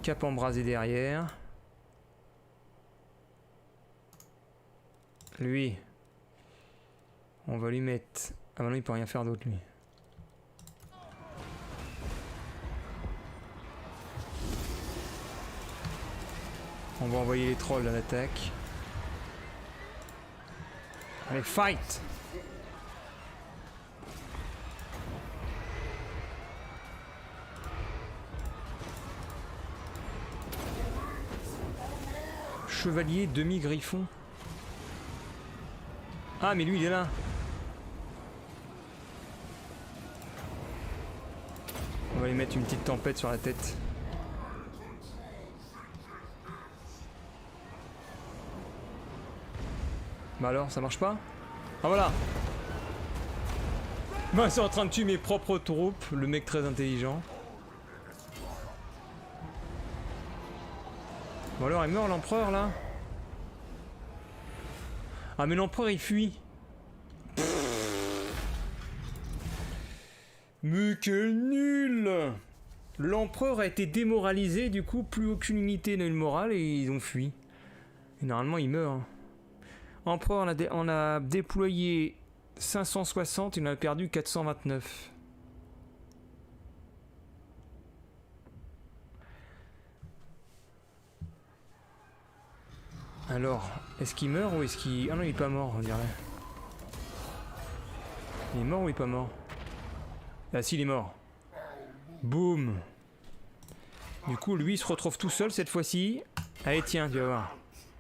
Cap embrasé derrière. Lui, on va lui mettre... Ah bah non, il peut rien faire d'autre, lui. On va envoyer les trolls à l'attaque. Allez, fight! Chevalier demi-griffon. Ah, mais lui, il est là. On va lui mettre une petite tempête sur la tête. Bah alors, ça marche pas? Ah voilà. Bah c'est en train de tuer mes propres troupes, le mec très intelligent. Bon alors, il meurt l'empereur là? Ah mais l'empereur il fuit. Mais quel nul! L'empereur a été démoralisé, du coup plus aucune unité n'a eu le moral et ils ont fui. Et normalement il meurt. Empereur, on a déployé 560, il en a perdu 429. Alors, est-ce qu'il meurt ou est-ce qu'il... Ah non, il est pas mort, on dirait. Il est mort ou il est pas mort? Ah si, il est mort. Boum. Du coup, lui, il se retrouve tout seul cette fois-ci. Allez, tiens, tu vas voir.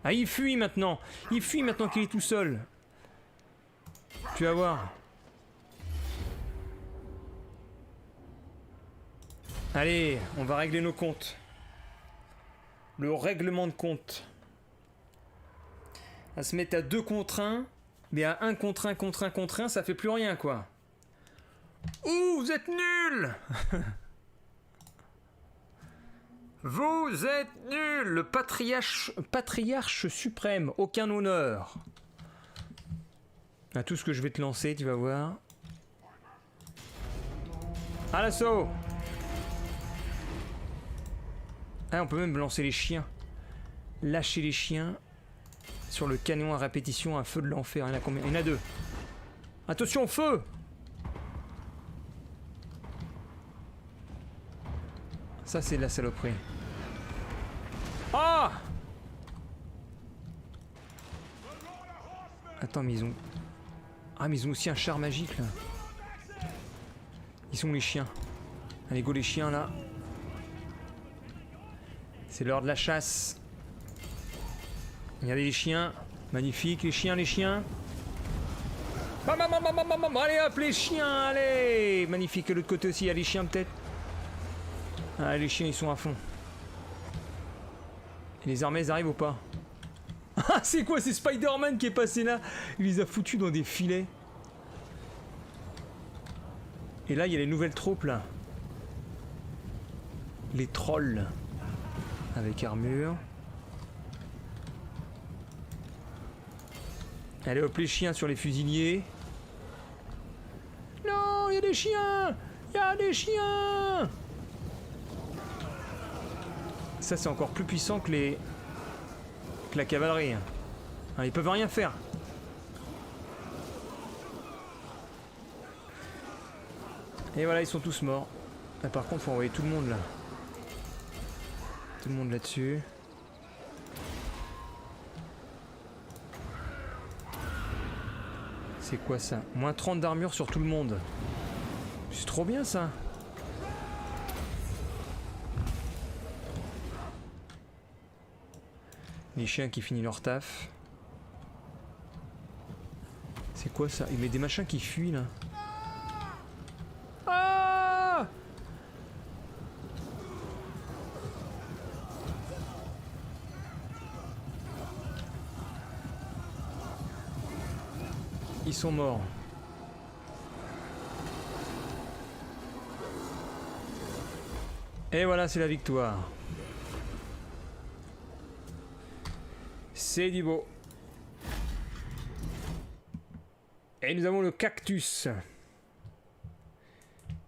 Ah, il fuit maintenant. Il fuit maintenant qu'il est tout seul. Tu vas voir. Allez, on va régler nos comptes. Le règlement de compte. À se mettre à 2 contre 1, mais à 1 contre 1 contre 1 contre 1, ça fait plus rien, quoi. Ouh, vous êtes nuls. Vous êtes nuls. Le patriarche suprême, aucun honneur. À tout ce que je vais te lancer, tu vas voir. À l'assaut. Ah, on peut même lancer les chiens. Lâcher les chiens. Sur le canon à répétition, un feu de l'enfer. Il y en a combien? Il y en a 2. Attention, feu! Ça, c'est de la saloperie. Ah! Attends, mais ils ont... Ah, mais ils ont aussi un char magique, là. Ils sont les chiens. Allez, go les chiens, là. C'est l'heure de la chasse. Regardez les chiens, magnifique, les chiens. Allez hop les chiens, allez. Magnifique, de l'autre côté aussi, il y a les chiens peut-être. Ah, les chiens ils sont à fond. Et les armées elles arrivent ou pas? Ah, c'est quoi? C'est Spider-Man qui est passé là. Il les a foutus dans des filets. Et là, il y a les nouvelles troupes là. Les trolls. Avec armure. Allez hop, les chiens sur les fusiliers. Non, il y a des chiens! Il y a des chiens! Ça, c'est encore plus puissant que les... que la cavalerie. Hein, ils peuvent rien faire. Et voilà, ils sont tous morts. Ah, par contre, faut envoyer tout le monde là. Tout le monde là-dessus. C'est quoi ça? Moins 30 d'armure sur tout le monde. C'est trop bien ça. Les chiens qui finissent leur taf. C'est quoi ça? Il met des machins qui fuient là. Ah! Ils sont morts. Et voilà, c'est la victoire. C'est du beau. Et nous avons le cactus.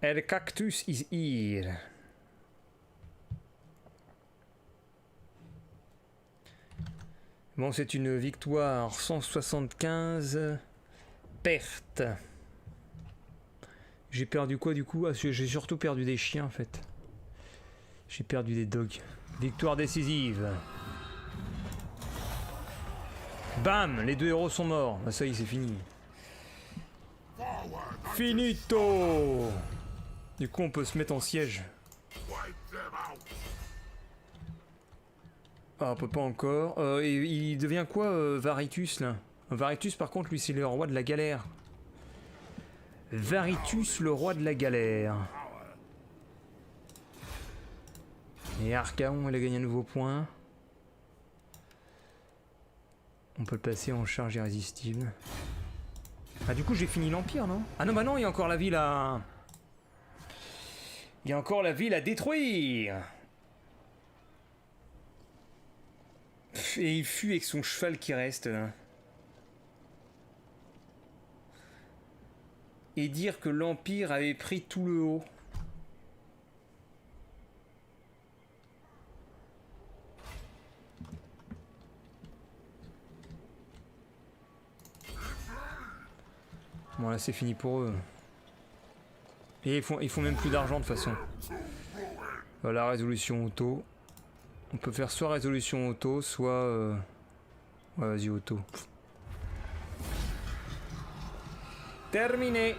Et le cactus is here. Bon, c'est une victoire 175. Perte. J'ai perdu quoi du coup? Ah, j'ai surtout perdu des chiens en fait. J'ai perdu des dogs. Victoire décisive. Bam! Les deux héros sont morts. Ah, ça y est, c'est fini. Finito! Du coup, on peut se mettre en siège. Ah, on peut pas encore. Il devient quoi, Varitus, là? Varitus, par contre, lui, c'est le roi de la galère. Varitus, le roi de la galère. Et Archaon, il a gagné un nouveau point. On peut le passer en charge irrésistible. Ah, du coup, j'ai fini l'Empire, non? Ah non, bah non, il y a encore la ville à... Il y a encore la ville à détruire. Et il fuit avec son cheval qui reste, là. Et dire que l'Empire avait pris tout le haut. Bon, là, c'est fini pour eux. Et ils font même plus d'argent, de toute façon. Voilà, résolution auto. On peut faire soit résolution auto, soit... Ouais, vas-y, auto. Terminé.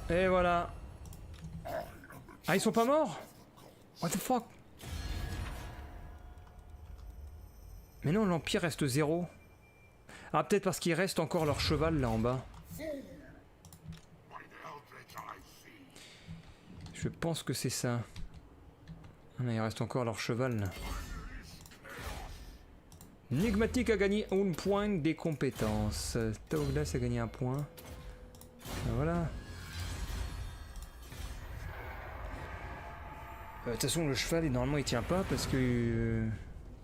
Et voilà. Ah, ils sont pas morts? What the fuck? Mais non, l'Empire reste 0. Ah, peut-être parce qu'il reste encore leur cheval là en bas. Je pense que c'est ça. Ah, il reste encore leur cheval là. Nigmatic a gagné un point des compétences. Taoglas a gagné un point. Ben voilà. De toute façon, le cheval, normalement, il tient pas parce que...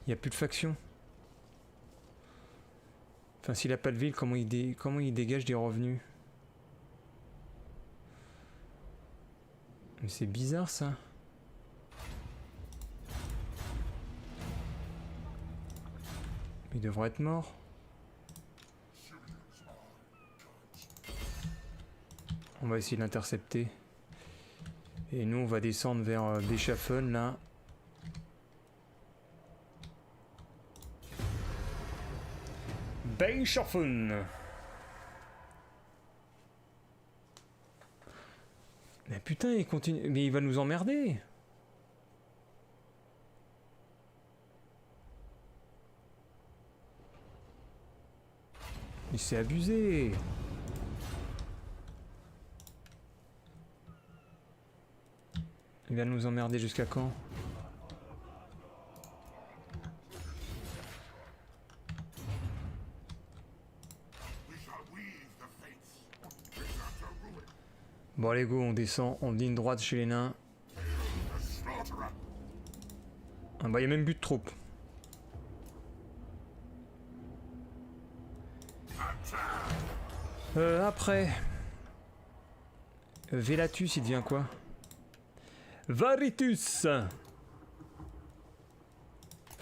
y a plus de faction. Enfin, s'il a pas de ville, comment il dégage des revenus? Mais c'est bizarre, ça. Il devrait être mort. On va essayer de l'intercepter. Et nous, on va descendre vers Beschaffen, là. Beschaffen. Mais putain, il continue... Mais il va nous emmerder. Mais c'est abusé. Il va nous emmerder jusqu'à quand? Bon allez go, on descend en ligne droite chez les nains. Ah bah il y a même plus de troupes. Après... Velatus il devient quoi? Varitus!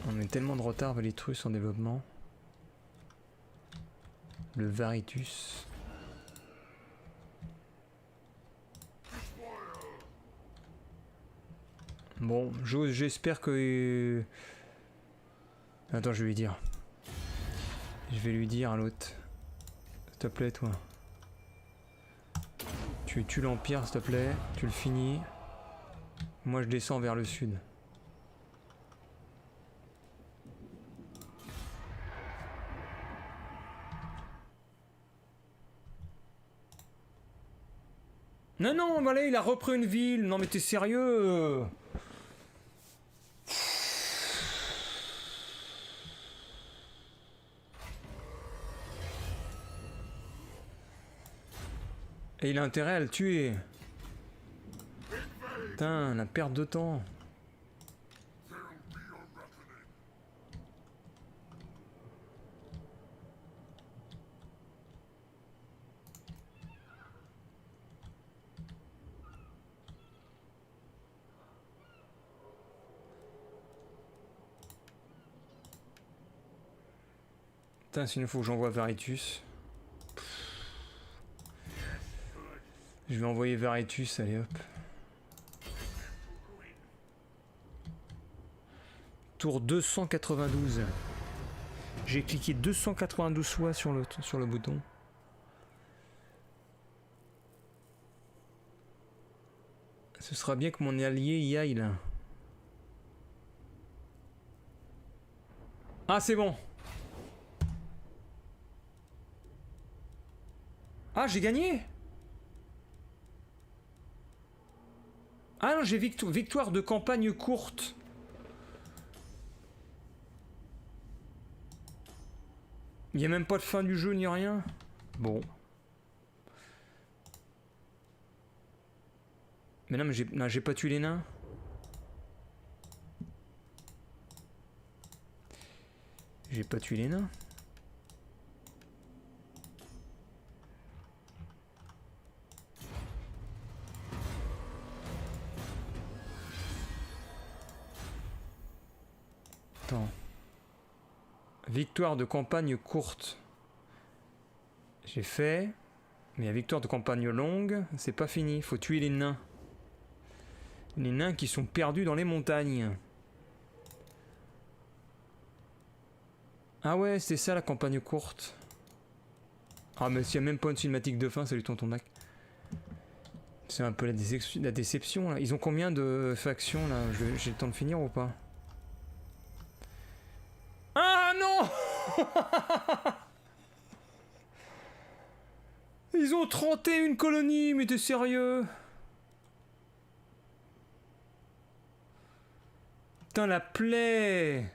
On a tellement de retard Valitrus en développement. Le Varitus. Bon, j'espère que... Attends, je vais lui dire. Je vais lui dire à l'autre. S'il te plaît, toi. Tu tues l'Empire, s'il te plaît. Tu le finis. Moi, je descends vers le sud. Non, non, voilà, il a repris une ville. Non, mais t'es sérieux? Et il a intérêt à le tuer. Putain, la perte de temps. Putain, sinon il faut que j'envoie Varitus. Je vais envoyer Varitus, allez hop. Tour 292. J'ai cliqué 292 fois sur le bouton. Ce sera bien que mon allié y aille là. Ah c'est bon. Ah j'ai gagné. Ah non j'ai victoire de campagne courte. Il n'y a même pas de fin du jeu ni rien. Bon. Mais non mais j'ai pas tué les nains. J'ai pas tué les nains. Attends. Victoire de campagne courte. J'ai fait. Mais la victoire de campagne longue, c'est pas fini. Faut tuer les nains. Les nains qui sont perdus dans les montagnes. Ah ouais, c'est ça la campagne courte. Ah mais s'il n'y a même pas une cinématique de fin, salut tonton Mac. C'est un peu la déception là. Ils ont combien de factions là? J'ai le temps de finir ou pas? Ah non. Ils ont 31 colonies, mais t'es sérieux? Putain la plaie.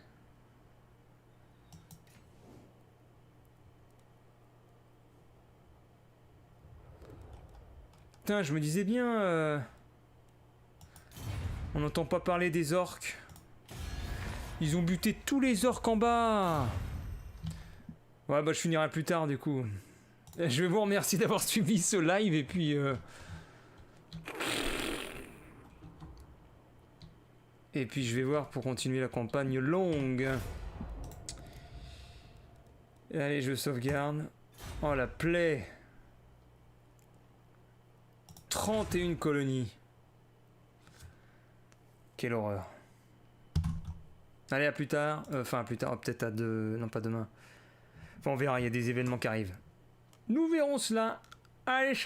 Putain, je me disais bien... On n'entend pas parler des orques. Ils ont buté tous les orques en bas. Ouais, bah je finirai plus tard du coup. Je vais vous remercier d'avoir suivi ce live et puis... Et puis je vais voir pour continuer la campagne longue. Allez, je sauvegarde. Oh la plaie. 31 colonies. Quelle horreur. Allez, à plus tard. Enfin, à plus tard, peut-être à deux... Non, pas demain. Enfin, on verra, il y a des événements qui arrivent. Nous verrons cela. Allez,